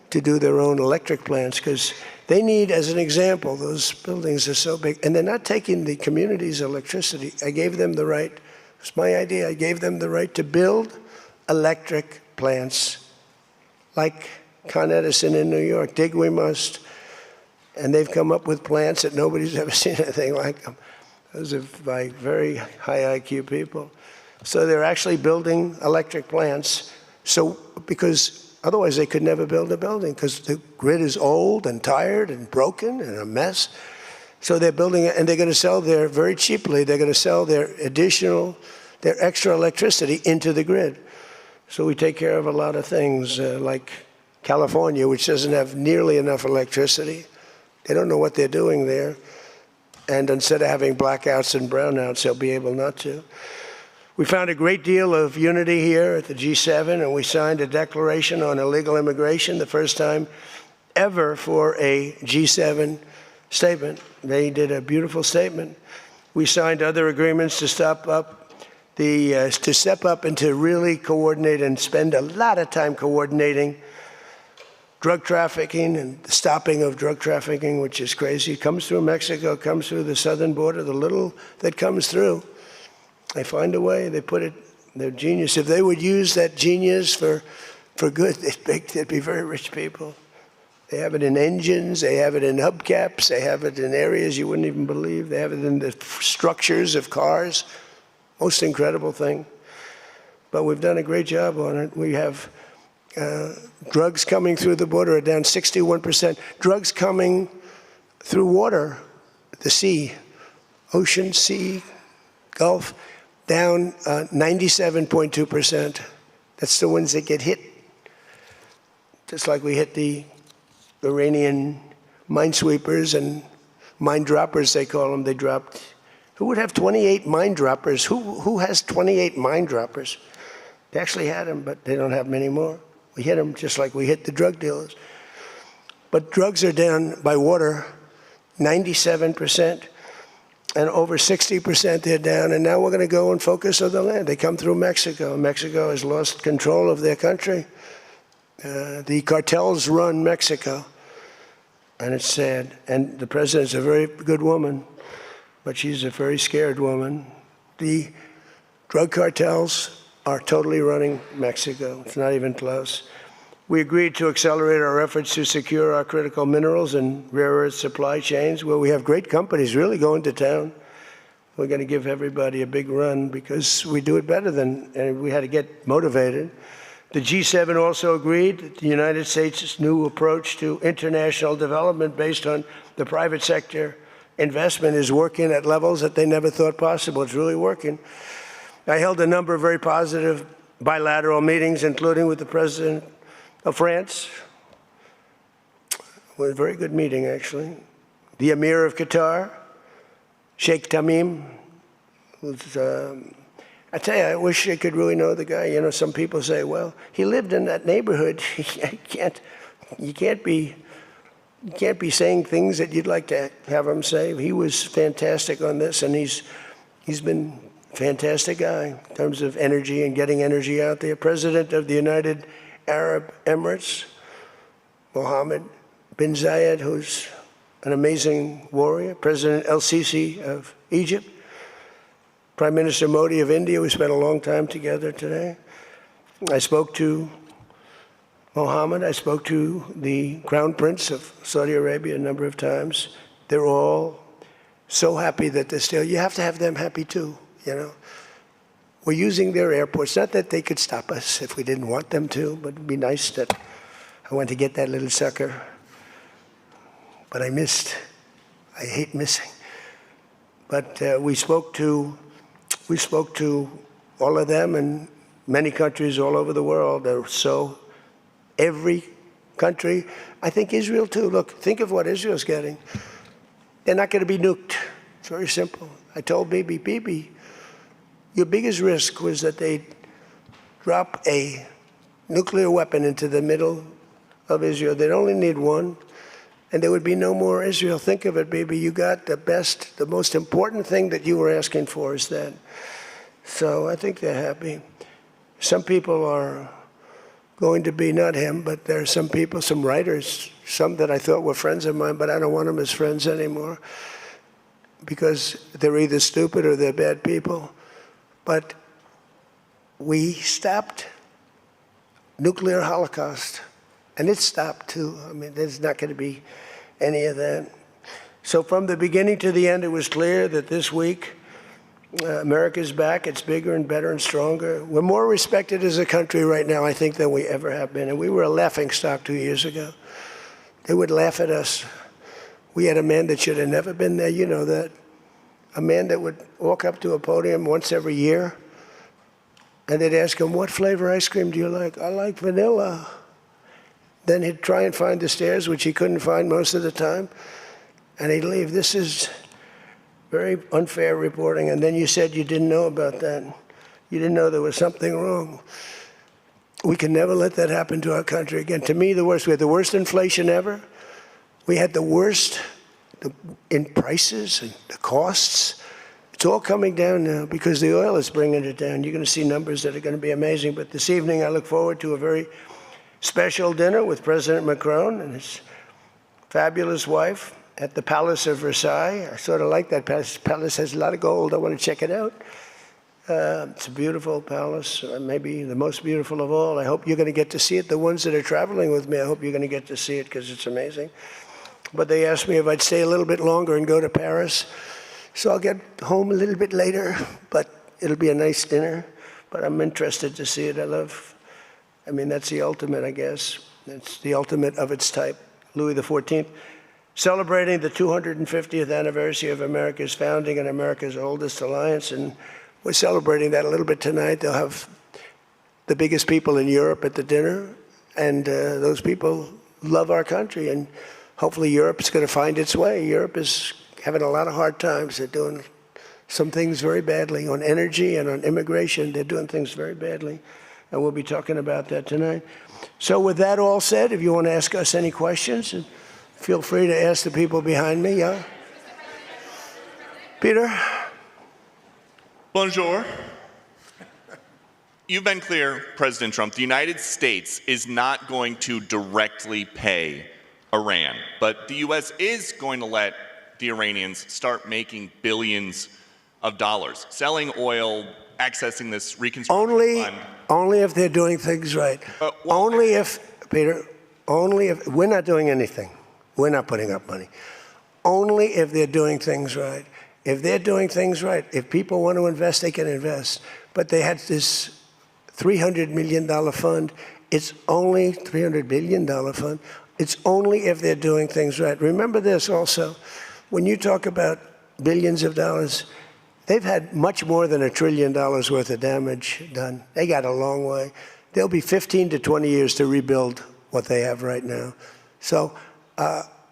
Speaker 1: do their own electric plants because they need, as an example, those buildings are so big. And they're not taking the community's electricity. I gave them the right. It's my idea. I gave them the right to build electric plants like Con Edison in New York. Dig we must. And they've come up with plants that nobody's ever seen anything like them. Those are by very high IQ people. So they're actually building electric plants. So because Otherwise, they could never build a building because the grid is old and tired and broken and a mess. So they're building it, and they're going to sell very cheaply, they're going to sell their extra electricity into the grid. So we take care of a lot of things, like California, which doesn't have nearly enough electricity. They don't know what they're doing there. And instead of having blackouts and brownouts, they'll be able not to. We found a great deal of unity here at the G7, and we signed a declaration on illegal immigration, the first time ever for a G7 statement. They did a beautiful statement. We signed other agreements to step up and to really coordinate and spend a lot of time coordinating drug trafficking and the stopping of drug trafficking, which is crazy. It comes through Mexico, comes through the southern border, the little that comes through. They find a way, they put it, they're genius. If they would use that genius for good, they'd be very rich people. They have it in engines, they have it in hubcaps, they have it in areas you wouldn't even believe. They have it in the structures of cars. Most incredible thing. But we've done a great job on it. We have drugs coming through the border are down 61%. Drugs coming through water, the sea, ocean, sea, Gulf, down 97.2%. That's the ones that get hit. Just like we hit the Iranian minesweepers and mine droppers, they call them. They dropped. Who would have 28 mine droppers? Who has 28 mine droppers? They actually had them, but they don't have them anymore. We hit them just like we hit the drug dealers. But drugs are down by water 97%, and over 60% they're down. And now we're going to go and focus on the land. They come through Mexico. Mexico has lost control of their country. The cartels run Mexico, and it's sad. And the president's a very good woman, but she's a very scared woman. The drug cartels are totally running Mexico. It's not even close. We agreed to accelerate our efforts to secure our critical minerals and rare earth supply chains, where we have great companies really going to town. We're going to give everybody a big run because we do it better and we had to get motivated. The G7 also agreed that the United States' new approach to international development based on the private sector investment is working at levels that they never thought possible. It's really working. I held a number of very positive bilateral meetings, including with the President of France. It was a very good meeting, actually. The Emir of Qatar, Sheikh Tamim, who's, I tell you, I wish I could really know the guy. You know, some people say, well, he lived in that neighborhood. You can't be saying things that you'd like to have him say. He was fantastic on this, and he's been a fantastic guy in terms of energy and getting energy out there. President of the United Arab Emirates, Mohammed bin Zayed, who's an amazing warrior. President El-Sisi of Egypt. Prime Minister Modi of India. We spent a long time together today. I spoke to Mohammed. I spoke to the Crown Prince of Saudi Arabia a number of times. They're all so happy that they're still, you have to have them happy too, you know. We're using their airports. Not that they could stop us if we didn't want them to, but it'd be nice that I went to get that little sucker. But I missed. I hate missing. But we spoke to all of them and many countries all over the world. So every country, I think Israel too. Look, think of what Israel's getting. They're not going to be nuked. It's very simple. I told Bibi, your biggest risk was that they'd drop a nuclear weapon into the middle of Israel. They'd only need one, and there would be no more Israel. Think of it, Bibi. You got the best, the most important thing that you were asking for is that. So I think they're happy. Some people are going to be, not him, but there are some people, some writers, some that I thought were friends of mine, but I don't want them as friends anymore because they're either stupid or they're bad people. But we stopped nuclear holocaust, and it stopped too. I mean, there's not going to be any of that. So from the beginning to the end, it was clear that this week America's back. It's bigger and better and stronger. We're more respected as a country right now, I think, than we ever have been. And we were a laughingstock 2 years ago. They would laugh at us. We had a man that should have never been there. You know that. A man that would walk up to a podium once every year, and they'd ask him, what flavor ice cream do you like? I like vanilla. Then he'd try and find the stairs, which he couldn't find most of the time, and he'd leave. This is very unfair reporting. And then you said you didn't know about that. You didn't know there was something wrong. We can never let that happen to our country again. To me, the worst. We had the worst inflation ever. We had the worst in prices and the costs. It's all coming down now because the oil is bringing it down. You're going to see numbers that are going to be amazing. But this evening, I look forward to a very special dinner with President Macron and his fabulous wife at the Palace of Versailles. I sort of like that palace. Palace has a lot of gold. I want to check it out. It's a beautiful palace, maybe the most beautiful of all. I hope you're going to get to see it. The ones that are traveling with me, I hope you're going to get to see it because it's amazing. But they asked me if I'd stay a little bit longer and go to Paris. So I'll get home a little bit later, but it'll be a nice dinner. But I'm interested to see it. I mean, that's the ultimate, I guess. It's the ultimate of its type. Louis XIV, celebrating the 250th anniversary of America's founding and America's oldest alliance. And we're celebrating that a little bit tonight. They'll have the biggest people in Europe at the dinner. And those people love our country. And hopefully Europe's going to find its way. Europe is having a lot of hard times. They're doing some things very badly on energy and on immigration. They're doing things very badly. And we'll be talking about that tonight. So with that all said, if you want to ask us any questions, feel free to ask the people behind me. Yeah? Peter?
Speaker 2: Bonjour. You've been clear, President Trump, the United States is not going to directly pay Iran, but the U.S. is going to let the Iranians start making billions of dollars, selling oil, accessing this reconstruction fund.
Speaker 1: Only if they're doing things right. Only if, Peter, only if, we're not doing anything. We're not putting up money. Only if they're doing things right. If they're doing things right, if people want to invest, they can invest. But they had this $300 million fund. It's only $300 billion fund. It's only if they're doing things right. Remember this also. When you talk about billions of dollars, they've had much more than $1 trillion worth of damage done. They got a long way. There'll be 15 to 20 years to rebuild what they have right now. So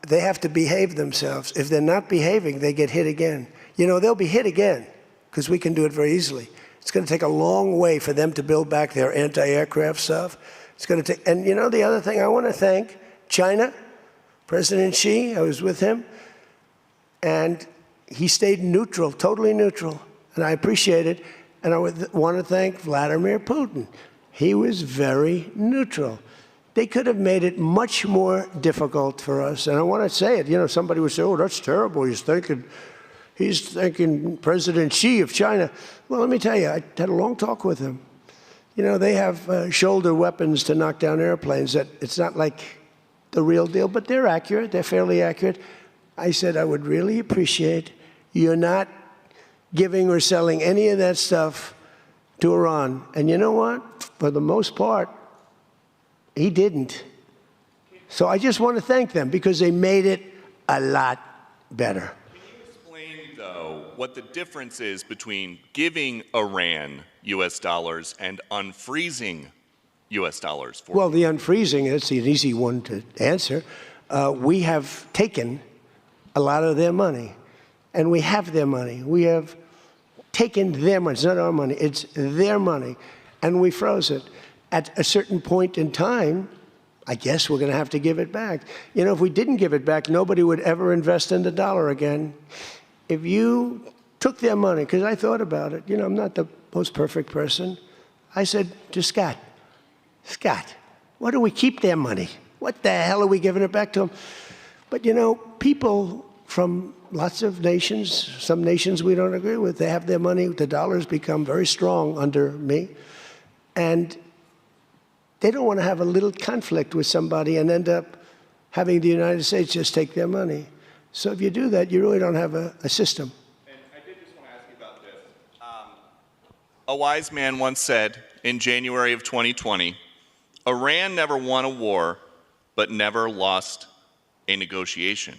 Speaker 1: they have to behave themselves. If they're not behaving, they get hit again. You know, they'll be hit again because we can do it very easily. It's going to take a long way for them to build back their anti-aircraft stuff. It's going to take, and you know, the other thing I want to thank China, President Xi, I was with him, and he stayed neutral, totally neutral, and I appreciate it. And I want to thank Vladimir Putin. He was very neutral. They could have made it much more difficult for us. And I want to say it. You know, somebody would say, oh, that's terrible. He's thanking President Xi of China. Well, let me tell you, I had a long talk with him. You know, they have shoulder weapons to knock down airplanes. That it's not like the real deal, but they're accurate. They're fairly accurate. I said, I would really appreciate you're not giving or selling any of that stuff to Iran. And you know what? For the most part, he didn't. So I just want to thank them because they made it a lot better.
Speaker 2: Can you explain, though, what the difference is between giving Iran U.S. dollars and unfreezing U.S. dollars for
Speaker 1: Well, the unfreezing, that's an easy one to answer. We have taken a lot of their money, and we have their money. We have taken their money. It's not our money. It's their money, and we froze it. At a certain point in time, I guess we're going to have to give it back. You know, if we didn't give it back, nobody would ever invest in the dollar again. If you took their money, because I thought about it, you know, I'm not the most perfect person. I said to Scott, why do we keep their money? What the hell are we giving it back to them? But, you know, people from lots of nations, some nations we don't agree with, they have their money. The dollar's become very strong under me. And they don't want to have a little conflict with somebody and end up having the United States just take their money. So if you do that, you really don't have a system.
Speaker 2: And I did just want to ask you about this. A wise man once said in January of 2020, Iran never won a war, but never lost a negotiation.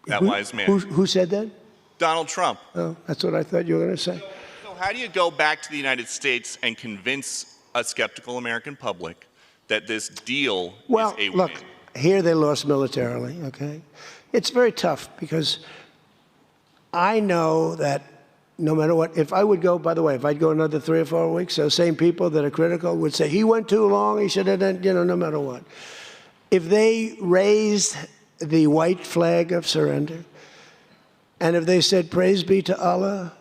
Speaker 2: That wise man.
Speaker 1: Who said that?
Speaker 2: Donald Trump.
Speaker 1: Oh, that's what I thought you were going to say.
Speaker 2: So how do you go back to the United States and convince a skeptical American public that this deal
Speaker 1: Well,
Speaker 2: is a
Speaker 1: look,
Speaker 2: win?
Speaker 1: here they lost militarily, okay? It's very tough because I know that no matter what, if I would go, by the way, if I'd go another 3 or 4 weeks, those same people that are critical would say, he went too long, he should have done, no matter what. If they raised the white flag of surrender, and if they said, praise be to Allah,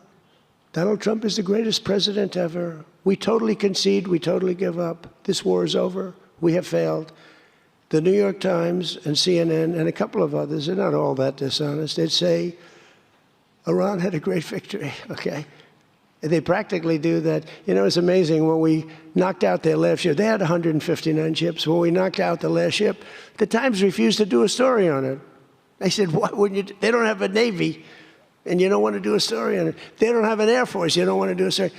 Speaker 1: Donald Trump is the greatest president ever. We totally concede, we totally give up. This war is over, we have failed. The New York Times and CNN and a couple of others, they're not all that dishonest, they'd say, Iran had a great victory, okay? They practically do that. It's amazing. When we knocked out their last ship, they had 159 ships. When we knocked out the last ship, the Times refused to do a story on it. They said, why wouldn't you? They don't have a Navy, and you don't want to do a story on it. They don't have an Air Force, you don't want to do a story.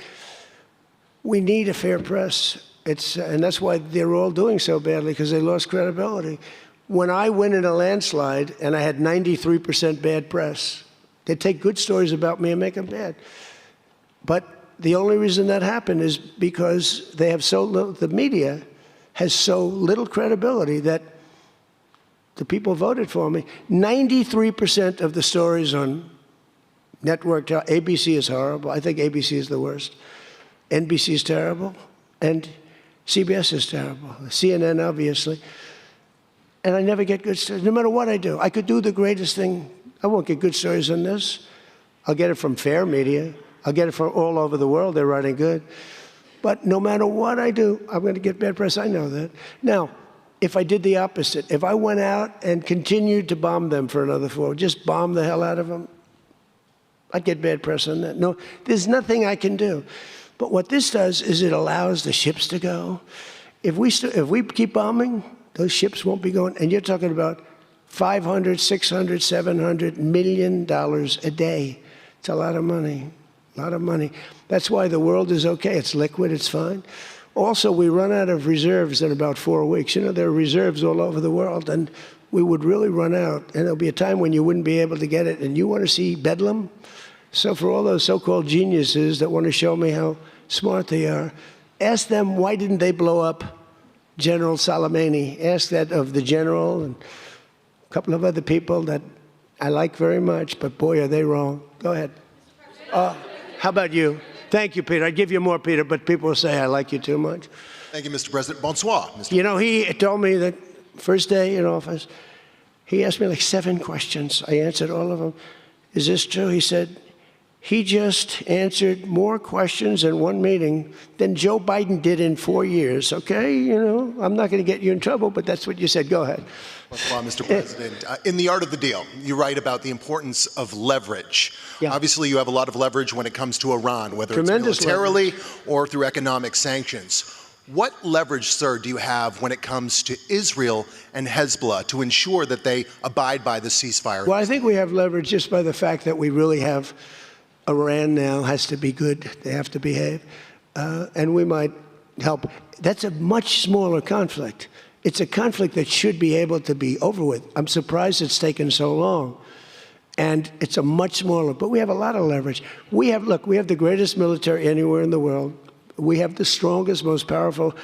Speaker 1: We need a fair press. And that's why they're all doing so badly, because they lost credibility. When I win in a landslide, and I had 93% bad press, they take good stories about me and make them bad. But the only reason that happened is because they have so little, the media has so little credibility that the people voted for me. 93% of the stories on network, ABC is horrible. I think ABC is the worst. NBC is terrible. And CBS is terrible. CNN, obviously. And I never get good stories, no matter what I do. I could do the greatest thing. I won't get good stories on this. I'll get it from fair media. I'll get it from all over the world. They're writing good. But no matter what I do, I'm going to get bad press. I know that. Now, if I did the opposite, if I went out and continued to bomb them for another 4, just bomb the hell out of them, I'd get bad press on that. No, there's nothing I can do. But what this does is it allows the ships to go. If we keep bombing, those ships won't be going. And you're talking about $500, $600, $700 million a day. It's a lot of money, a lot of money. That's why the world is okay. It's liquid, it's fine. Also, we run out of reserves in about 4 weeks. There are reserves all over the world, and we would really run out. And there'll be a time when you wouldn't be able to get it. And you want to see bedlam? So for all those so-called geniuses that want to show me how smart they are, ask them why didn't they blow up General Soleimani? Ask that of the general and a couple of other people that I like very much, but boy, are they wrong. Go ahead. How about you? Thank you, Peter. I'd give you more, Peter, but people will say I like you too much.
Speaker 3: Thank you, Mr. President. Bonsoir, Mr.
Speaker 1: He told me that first day in office, he asked me like 7 questions. I answered all of them. Is this true? He said, he just answered more questions in one meeting than Joe Biden did in 4 years, okay? I'm not going to get you in trouble, but that's what you said. Go ahead.
Speaker 3: Well, Mr. President, in The Art of the Deal, you write about the importance of leverage.
Speaker 1: Yeah.
Speaker 3: Obviously, you have a lot of leverage when it comes to Iran, whether
Speaker 1: Tremendous
Speaker 3: it's militarily or through economic sanctions. What leverage, sir, do you have when it comes to Israel and Hezbollah to ensure that they abide by the ceasefire?
Speaker 1: Well, I think we have leverage just by the fact that we really have Iran now has to be good. They have to behave. And we might help. That's a much smaller conflict. It's a conflict that should be able to be over with. I'm surprised it's taken so long. And it's a much smaller, but we have a lot of leverage. We have the greatest military anywhere in the world. We have the strongest, most powerful.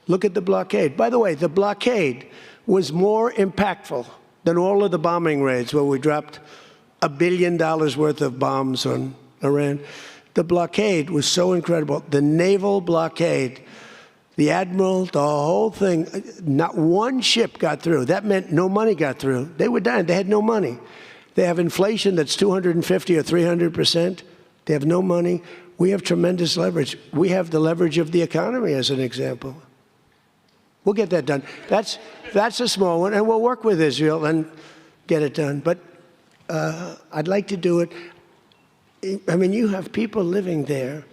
Speaker 1: Look at the blockade. By the way, the blockade was more impactful than all of the bombing raids where we dropped $1 billion worth of bombs on Iran. The blockade was so incredible. The naval blockade, the admiral, the whole thing, not one ship got through. That meant no money got through. They were dying. They had no money. They have inflation that's 250 or 300%. They have no money. We have tremendous leverage. We have the leverage of the economy, as an example. We'll get that done. That's a small one, and we'll work with Israel and get it done. But I'd like to do it. I mean, you have people living there.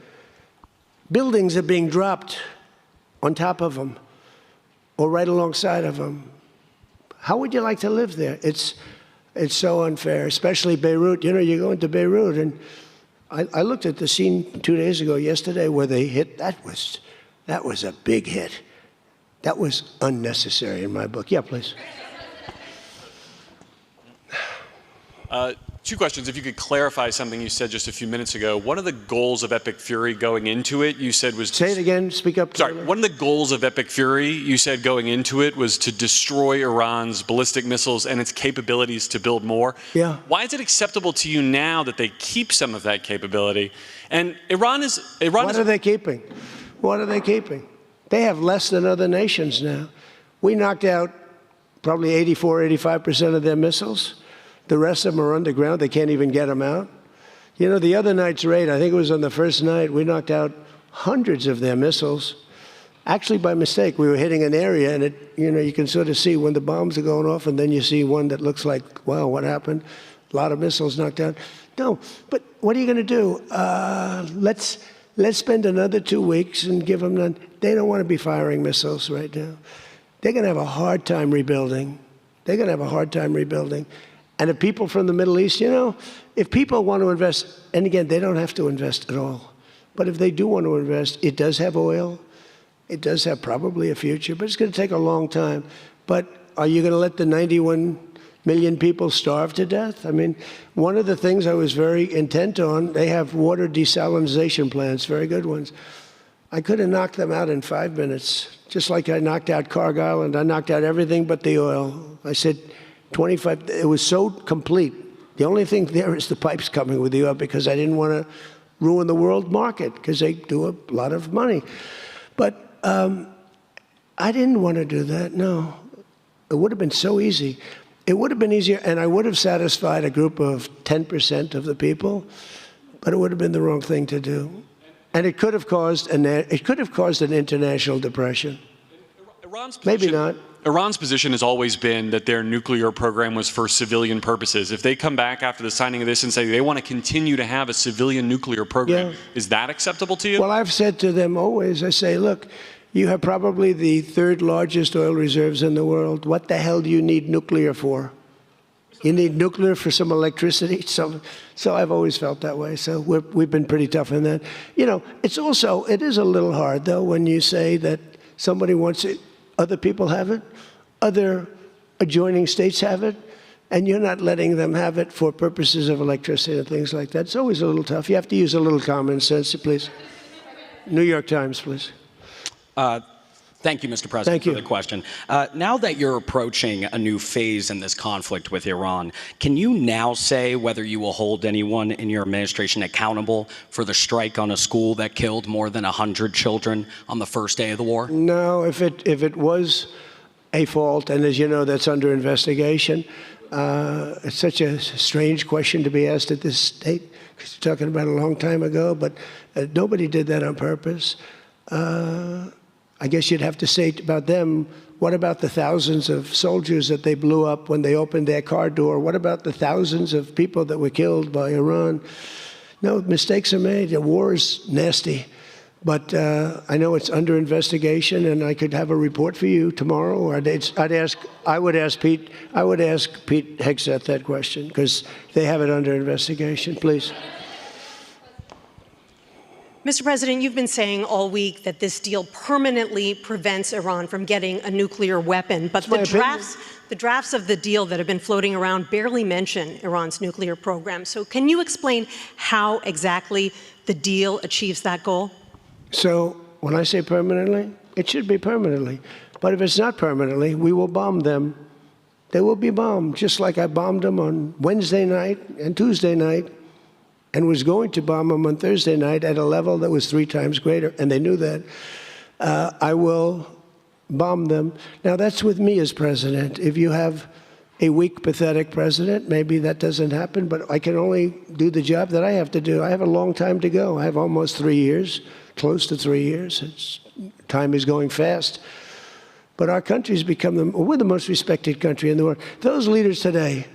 Speaker 1: Buildings are being dropped on top of them or right alongside of them. How would you like to live there? It's so unfair, especially Beirut. You go into Beirut, and I looked at the scene 2 days ago, yesterday, where they hit. That was a big hit. That was unnecessary in my book. Yeah, please.
Speaker 4: Two questions. If you could clarify something you said just a few minutes ago. One of the goals of Epic Fury going into it, you said was...
Speaker 1: Say it again. Speak up.
Speaker 4: Sorry. One of the goals of Epic Fury, you said going into it, was to destroy Iran's ballistic missiles and its capabilities to build more.
Speaker 1: Yeah.
Speaker 4: Why is it acceptable to you now that they keep some of that capability? And Iran is...
Speaker 1: What are they keeping? What are they keeping? They have less than other nations now. We knocked out probably 85% of their missiles. The rest of them are underground. They can't even get them out. You know, the other night's raid, I think it was on the first night, we knocked out hundreds of their missiles. Actually, by mistake, we were hitting an area, and you can sort of see when the bombs are going off, and then you see one that looks like, wow, what happened? A lot of missiles knocked out. No, but what are you going to do? Let's spend another 2 weeks and give them none. They don't want to be firing missiles right now. They're going to have a hard time rebuilding. They're going to have a hard time rebuilding. And if people from the Middle East, if people want to invest, and again, they don't have to invest at all, but if they do want to invest, it does have oil. It does have probably a future, but it's going to take a long time. But are you going to let the 91 million people starve to death? I mean, one of the things I was very intent on, they have water desalination plants, very good ones. I could have knocked them out in 5 minutes, just like I knocked out Carg Island. I knocked out everything but the oil. I said, 25, it was so complete. The only thing there is the pipes coming with the oil because I didn't want to ruin the world market because they do a lot of money. But I didn't want to do that, no. It would have been so easy. It would have been easier, and I would have satisfied a group of 10% of the people, but it would have been the wrong thing to do. And it could have caused an international depression. Maybe not.
Speaker 4: Iran's position has always been that their nuclear program was for civilian purposes. If they come back after the signing of this and say they want to continue to have a civilian nuclear program, is that acceptable to you?
Speaker 1: Well, I've said to them always, I say, look, you have probably the 3rd largest oil reserves in the world. What the hell do you need nuclear for? You need nuclear for some electricity? So I've always felt that way. So we've been pretty tough on that. It is a little hard, though, when you say that somebody wants it. Other people have it, other adjoining states have it, and you're not letting them have it for purposes of electricity and things like that. It's always a little tough. You have to use a little common sense, please. New York Times, please.
Speaker 5: Thank you, Mr. President,
Speaker 1: Thank you.
Speaker 5: for the question. Now that you're approaching a new phase in this conflict with Iran, can you now say whether you will hold anyone in your administration accountable for the strike on a school that killed more than 100 children on the first day of the war?
Speaker 1: No, if it was a fault, and as you know, that's under investigation, it's such a strange question to be asked at this state, because you're talking about a long time ago, but nobody did that on purpose. I guess you'd have to say about them, what about the thousands of soldiers that they blew up when they opened their car door? What about the thousands of people that were killed by Iran? No, mistakes are made. The war is nasty. But I know it's under investigation, and I could have a report for you tomorrow. Or I would ask Pete Hegseth that question, because they have it under investigation. Please.
Speaker 6: Mr. President, you've been saying all week that this deal permanently prevents Iran from getting a nuclear weapon, but the drafts of the deal that have been floating around barely mention Iran's nuclear program. So can you explain how exactly the deal achieves that goal?
Speaker 1: So when I say permanently, it should be permanently. But if it's not permanently, we will bomb them. They will be bombed, just like I bombed them on Wednesday night and Tuesday night, and was going to bomb them on Thursday night at a level that was 3 times greater, and they knew that. I will bomb them. Now, that's with me as president. If you have a weak, pathetic president, maybe that doesn't happen, but I can only do the job that I have to do. I have a long time to go. I have almost 3 years, close to 3 years. Time is going fast. But our country's become we're the most respected country in the world. Those leaders today,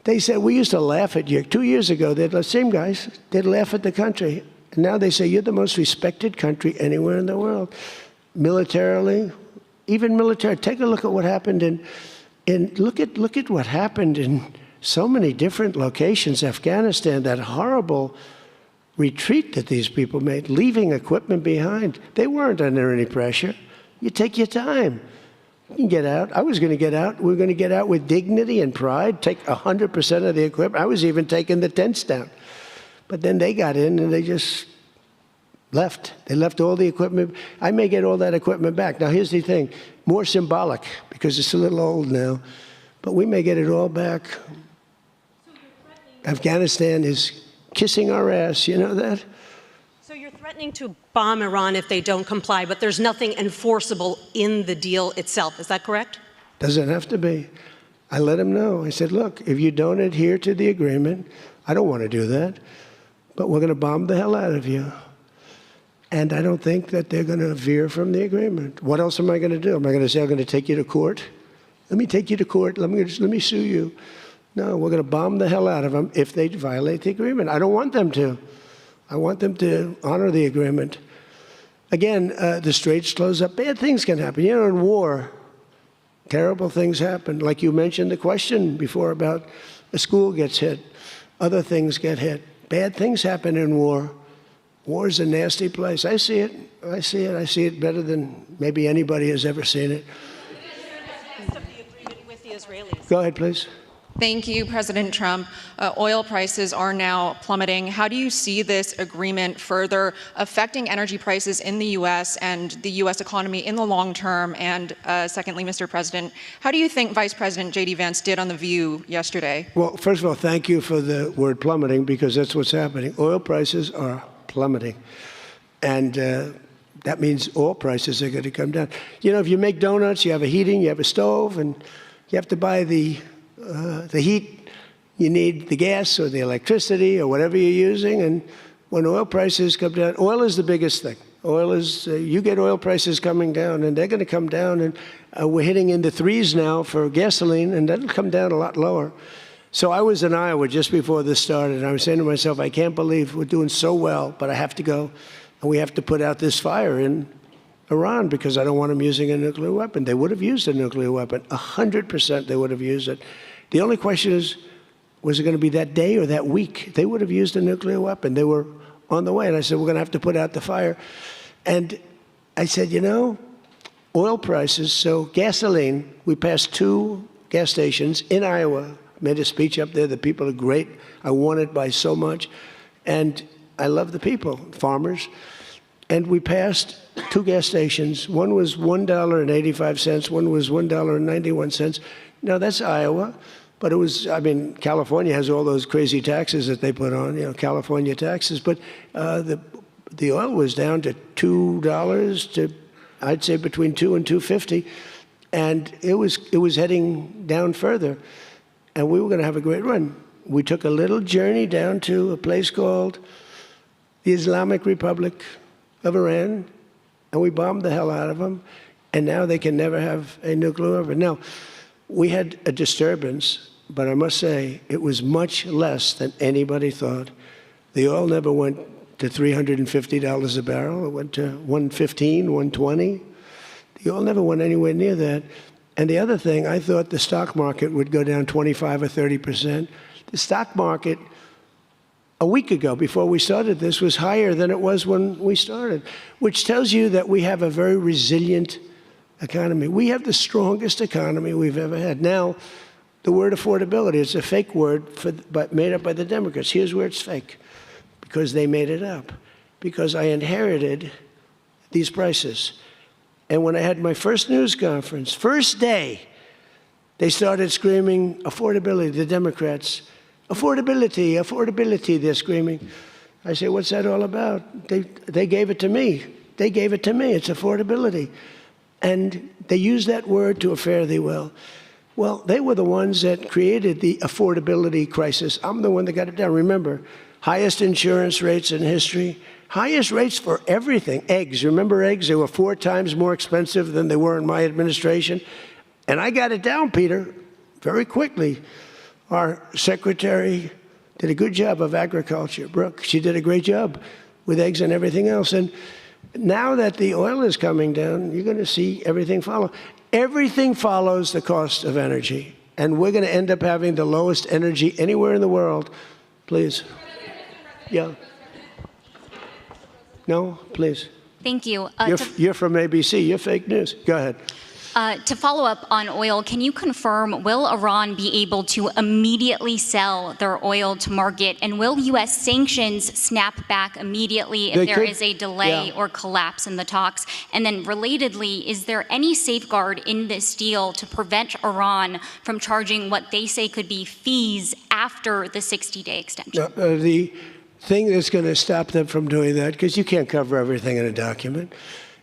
Speaker 1: they said, we used to laugh at you. 2 years ago, the same guys, they'd laugh at the country. And now they say, you're the most respected country anywhere in the world. Militarily, even military. Take a look at what happened look at what happened in so many different locations. Afghanistan, that horrible retreat that these people made, leaving equipment behind. They weren't under any pressure. You take your time. You can get out. I was going to get out. We were going to get out with dignity and pride, take 100% of the equipment. I was even taking the tents down. But then they got in and they just left. They left all the equipment. I may get all that equipment back. Now, here's the thing. More symbolic, because it's a little old now. But we may get it all back. Afghanistan is kissing our ass. You know that?
Speaker 6: So you're threatening to bomb Iran if they don't comply, but there's nothing enforceable in the deal itself. Is that correct?
Speaker 1: Doesn't have to be. I let them know. I said, look, if you don't adhere to the agreement, I don't want to do that, but we're going to bomb the hell out of you. And I don't think that they're going to veer from the agreement. What else am I going to do? Am I going to say, I'm going to take you to court? Let me take you to court. Let me sue you. No, we're going to bomb the hell out of them if they violate the agreement. I don't want them to. I want them to honor the agreement. Again, the straits close up. Bad things can happen. You know, in war, terrible things happen. Like you mentioned the question before about a school gets hit. Other things get hit. Bad things happen in war. War is a nasty place. I see it. I see it. I see it better than maybe anybody has ever seen it.
Speaker 6: Of the agreement with the Israelis.
Speaker 1: Go ahead, please.
Speaker 7: Thank you, President Trump. Oil prices are now plummeting. How do you see this agreement further affecting energy prices in the U.S. and the U.S. economy in the long term? And secondly, Mr. President, how do you think Vice President J.D. Vance did on The View yesterday?
Speaker 1: Well, first of all, thank you for the word plummeting, because that's what's happening. Oil prices are plummeting. And that means oil prices are going to come down. You know, if you make donuts, you have a heating, you have a stove, and you have to buy the heat, you need the gas or the electricity or whatever you're using. And when oil prices come down, oil is the biggest thing. Oil is, you get oil prices coming down, and they're going to come down. And we're hitting into threes now for gasoline, and that'll come down a lot lower. So I was in Iowa just before this started, and I was saying to myself, I can't believe we're doing so well, but I have to go, and we have to put out this fire in Iran because I don't want them using a nuclear weapon. They would have used a nuclear weapon. 100% they would have used it. The only question is, was it going to be that day or that week? They would have used a nuclear weapon. They were on the way. And I said, we're going to have to put out the fire. And I said, you know, oil prices, so gasoline, we passed 2 gas stations in Iowa. Made a speech up there. The people are great. I won it by so much. And I love the people, farmers. And we passed 2 gas stations. One was $1.85. One was $1.91. Now, that's Iowa. But it was, I mean, California has all those crazy taxes that they put on, you know, California taxes. But the oil was down to $2 to, I'd say, between $2 and $2.50. And it was heading down further. And we were going to have a great run. We took a little journey down to a place called the Islamic Republic of Iran, and we bombed the hell out of them. And now they can never have a nuclear weapon. Now, we had a disturbance, but I must say it was much less than anybody thought. The oil never went to $350 a barrel. It went to $115, $120. The oil never went anywhere near that. And the other thing, I thought the stock market would go down 25 or 30%. The stock market a week ago, before we started this, was higher than it was when we started, which tells you that we have a very resilient economy. We have the strongest economy we've ever had. Now, the word affordability is a fake word made up by the Democrats. Here's where it's fake, because they made it up, because I inherited these prices. And when I had my first news conference, first day, they started screaming affordability, the Democrats. Affordability, affordability, they're screaming. I say, what's that all about? They gave it to me. They gave it to me. It's affordability. And they used that word to a fare thee well. Well, they were the ones that created the affordability crisis. I'm the one that got it down. Remember, highest insurance rates in history, highest rates for everything. Eggs, remember eggs? They were 4 times more expensive than they were in my administration. And I got it down, Peter, very quickly. Our secretary did a good job of agriculture, Brooke. She did a great job with eggs and everything else. And now that the oil is coming down, you're going to see everything follow. Everything follows the cost of energy. And we're going to end up having the lowest energy anywhere in the world. Please. Yeah. No, please.
Speaker 8: Thank you.
Speaker 1: You're from ABC. You're fake news. Go ahead.
Speaker 8: To follow up on oil, can you confirm, will Iran be able to immediately sell their oil to market? And will U.S. sanctions snap back immediately if there is a delay or collapse in the talks? And then relatedly, is there any safeguard in this deal to prevent Iran from charging what they say could be fees after the 60-day extension?
Speaker 1: The thing that's going to stop them from doing that, because you can't cover everything in a document,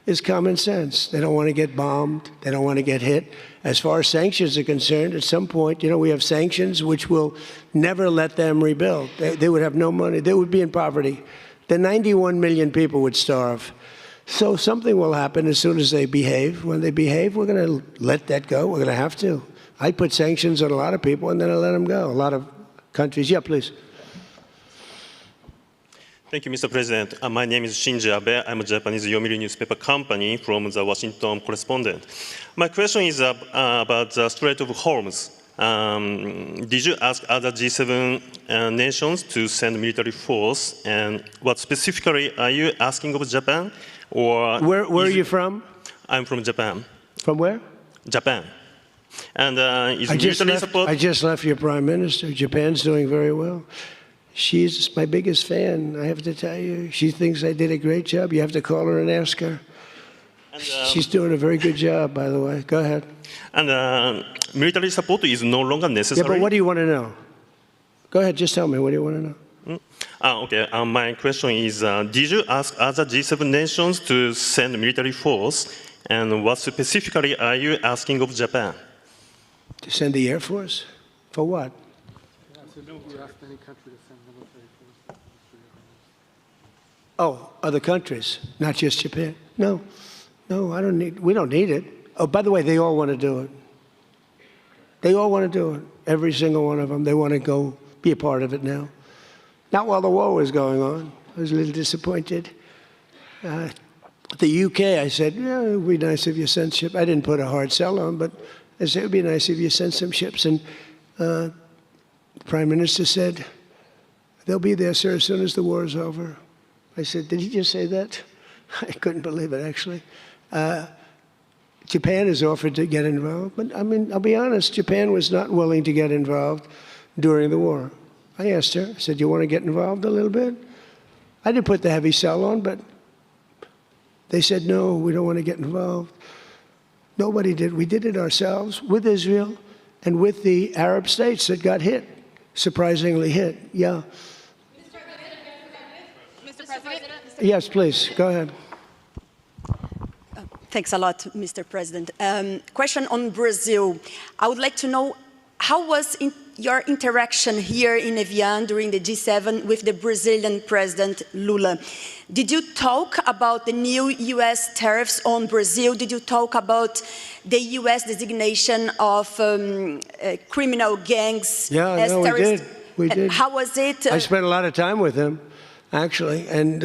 Speaker 1: is common sense. They don't want to get bombed. They don't want to get hit. As far as sanctions are concerned, at some point, we have sanctions which will never let them rebuild. They would have no money. They would be in poverty. The 91 million people would starve. So something will happen as soon as they behave. When they behave, we're going to let that go. We're going to have to. I put sanctions on a lot of people, and then I let them go. A lot of countries. Yeah, please.
Speaker 9: Thank you, Mr. President. My name is Shinji Abe. I'm a Japanese Yomiuri newspaper company from the Washington correspondent. My question is about the Strait of Hormuz. Did you ask other G7 nations to send military force? And what specifically are you asking of Japan? Or
Speaker 1: where are you from?
Speaker 9: I'm from Japan.
Speaker 1: From where?
Speaker 9: Japan. And is military support?
Speaker 1: I just left your prime minister. Japan's doing very well. She's my biggest fan, I have to tell you. She thinks I did a great job. You have to call her and ask her. And, she's doing a very good job, by the way. Go ahead.
Speaker 9: And military support is no longer necessary.
Speaker 1: Yeah, but what do you want to know? Go ahead, just tell me. What do you want to know?
Speaker 9: Okay, my question is, did you ask other G7 nations to send military force? And what specifically are you asking of Japan?
Speaker 1: To send the Air Force? For what? Oh, other countries, not just Japan. No, we don't need it. Oh, by the way, they all want to do it. They all want to do it. Every single one of them. They want to go be a part of it now. Not while the war was going on. I was a little disappointed. The UK, I said, yeah, it would be nice if you sent ships. I didn't put a hard sell on, but I said it would be nice if you sent some ships. And the Prime Minister said, they'll be there, sir, as soon as the war is over. I said, did he just say that? I couldn't believe it, actually. Japan has offered to get involved, but I mean, I'll be honest, Japan was not willing to get involved during the war. I asked her, I said, you want to get involved a little bit? I didn't put the heavy sell on, but they said, no, we don't want to get involved. Nobody did. We did it ourselves with Israel and with the Arab states that got hit, surprisingly hit. Yeah.
Speaker 10: Mr. President?
Speaker 1: Yes, please. Go ahead.
Speaker 10: Thanks a lot, Mr. President. Question on Brazil. I would like to know, how was your interaction here in Evian during the G7 with the Brazilian President Lula? Did you talk about the new U.S. tariffs on Brazil? Did you talk about the U.S. designation of criminal gangs as terrorists?
Speaker 1: We did.
Speaker 10: How was it?
Speaker 1: I spent a lot of time with him, actually, and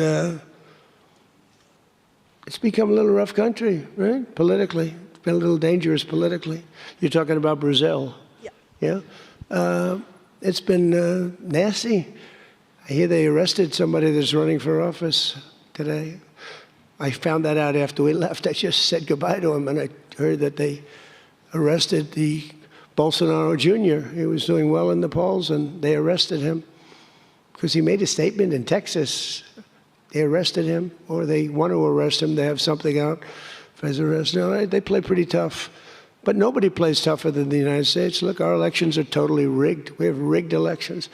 Speaker 1: it's become a little rough country, right? Politically. It's been a little dangerous politically. You're talking about Brazil. Yeah. It's been nasty. I hear they arrested somebody that's running for office today. I found that out after we left. I just said goodbye to him, and I heard that they arrested the Bolsonaro Jr. He was doing well in the polls, and they arrested him because he made a statement in Texas. They arrested him, or they want to arrest him. They have something out for his arrest. No, they play pretty tough. But nobody plays tougher than the United States. Look, our elections are totally rigged. We have rigged elections.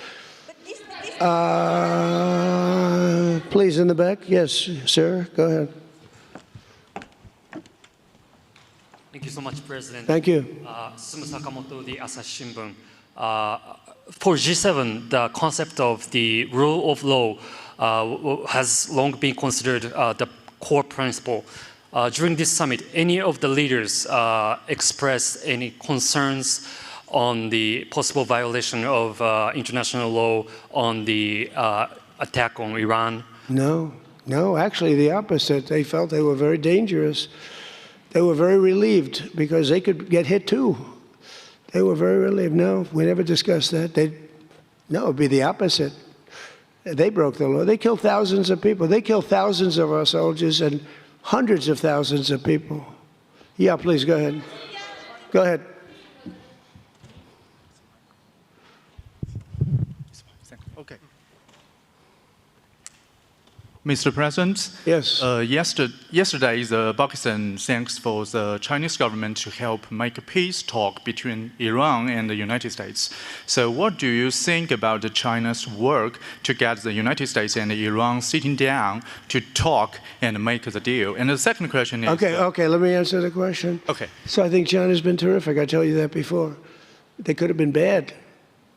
Speaker 1: Please, in the back. Yes, sir. Go ahead.
Speaker 11: Thank you so much, President.
Speaker 1: Thank you.
Speaker 11: Sumu Sakamoto, the Asahi Shimbun. For G7, the concept of the rule of law has long been considered the core principle. During this summit, any of the leaders expressed any concerns on the possible violation of international law on the attack on Iran?
Speaker 1: No, actually the opposite. They felt they were very dangerous. They were very relieved because they could get hit too. They were very relieved. No, we never discussed that. No, it would be the opposite. They broke the law. They killed thousands of people. They killed thousands of our soldiers and hundreds of thousands of people. Yeah, please, go ahead. Go ahead.
Speaker 12: Okay. Mr. President,
Speaker 1: yes.
Speaker 12: Yesterday, the Pakistan thanks for the Chinese government to help make a peace talk between Iran and the United States. So what do you think about China's work to get the United States and Iran sitting down to talk and make the deal? And the second question is...
Speaker 1: Okay, let me answer the question.
Speaker 12: Okay.
Speaker 1: So I think China's been terrific. I told you that before. They could have been bad.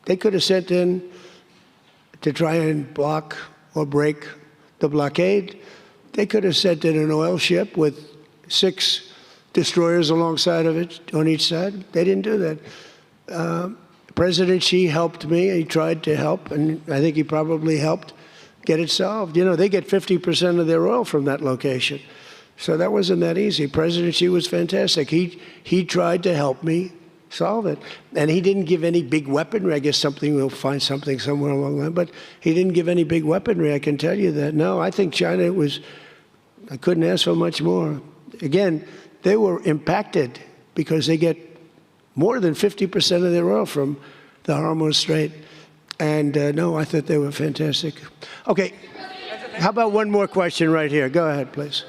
Speaker 1: They could have sent in to try and block or break the blockade. They could have sent in an oil ship with 6 destroyers alongside of it on each side. They didn't do that. President Xi helped me. He tried to help, and I think he probably helped get it solved. You know, they get 50% of their oil from that location. So that wasn't that easy. President Xi was fantastic. He tried to help me solve it. And he didn't give any big weaponry. I guess we'll find something somewhere along the line. But he didn't give any big weaponry, I can tell you that. No, I think China I couldn't ask for much more. Again, they were impacted because they get more than 50% of their oil from the Hormuz Strait. And no, I thought they were fantastic. Okay, how about one more question right here? Go ahead, please.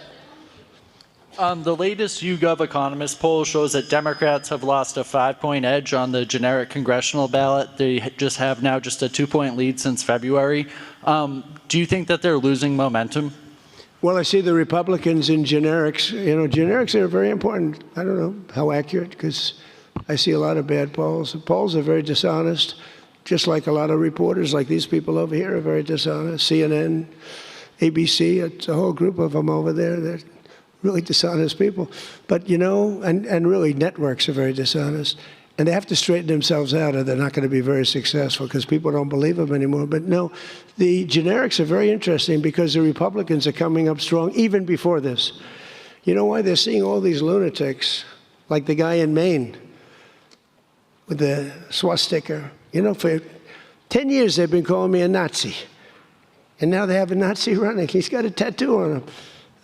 Speaker 13: The latest YouGov Economist poll shows that Democrats have lost a 5-point edge on the generic congressional ballot. They just have now just a 2-point lead since February. Do you think that they're losing momentum?
Speaker 1: Well, I see the Republicans in generics. You know, generics are very important. I don't know how accurate, because I see a lot of bad polls. The polls are very dishonest, just like a lot of reporters, like these people over here, are very dishonest. CNN, ABC, it's a whole group of them over there. They're really dishonest people. But, you know, and really networks are very dishonest. And they have to straighten themselves out or they're not going to be very successful because people don't believe them anymore. But no, the generics are very interesting because the Republicans are coming up strong even before this. You know why? They're seeing all these lunatics, like the guy in Maine with the swastika. You know, for 10 years they've been calling me a Nazi. And now they have a Nazi running. He's got a tattoo on him.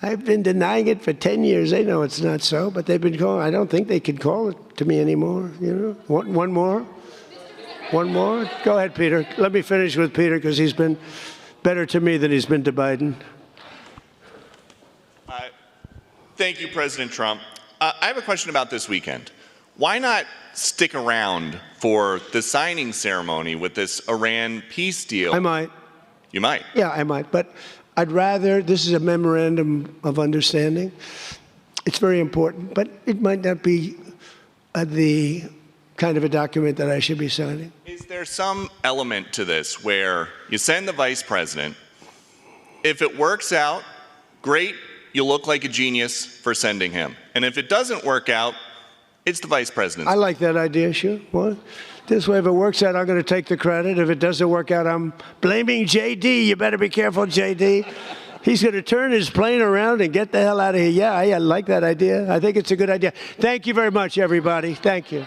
Speaker 1: I've been denying it for 10 years. They know it's not so, but they've been calling. I don't think they can call it to me anymore. You know, one more? One more? Go ahead, Peter. Let me finish with Peter because he's been better to me than he's been to Biden.
Speaker 2: Thank you, President Trump. I have a question about this weekend. Why not stick around for the signing ceremony with this Iran peace deal?
Speaker 1: I might.
Speaker 2: You might?
Speaker 1: Yeah, I might. But I'd rather, this is a memorandum of understanding. It's very important, but it might not be the kind of a document that I should be signing.
Speaker 2: Is there some element to this where you send the vice president, if it works out, great, you look like a genius for sending him. And if it doesn't work out, it's the vice president.
Speaker 1: I like that idea, sure. What? This way, if it works out, I'm going to take the credit. If it doesn't work out, I'm blaming JD. You better be careful, JD. He's going to turn his plane around and get the hell out of here. Yeah, I like that idea. I think it's a good idea. Thank you very much, everybody. Thank you.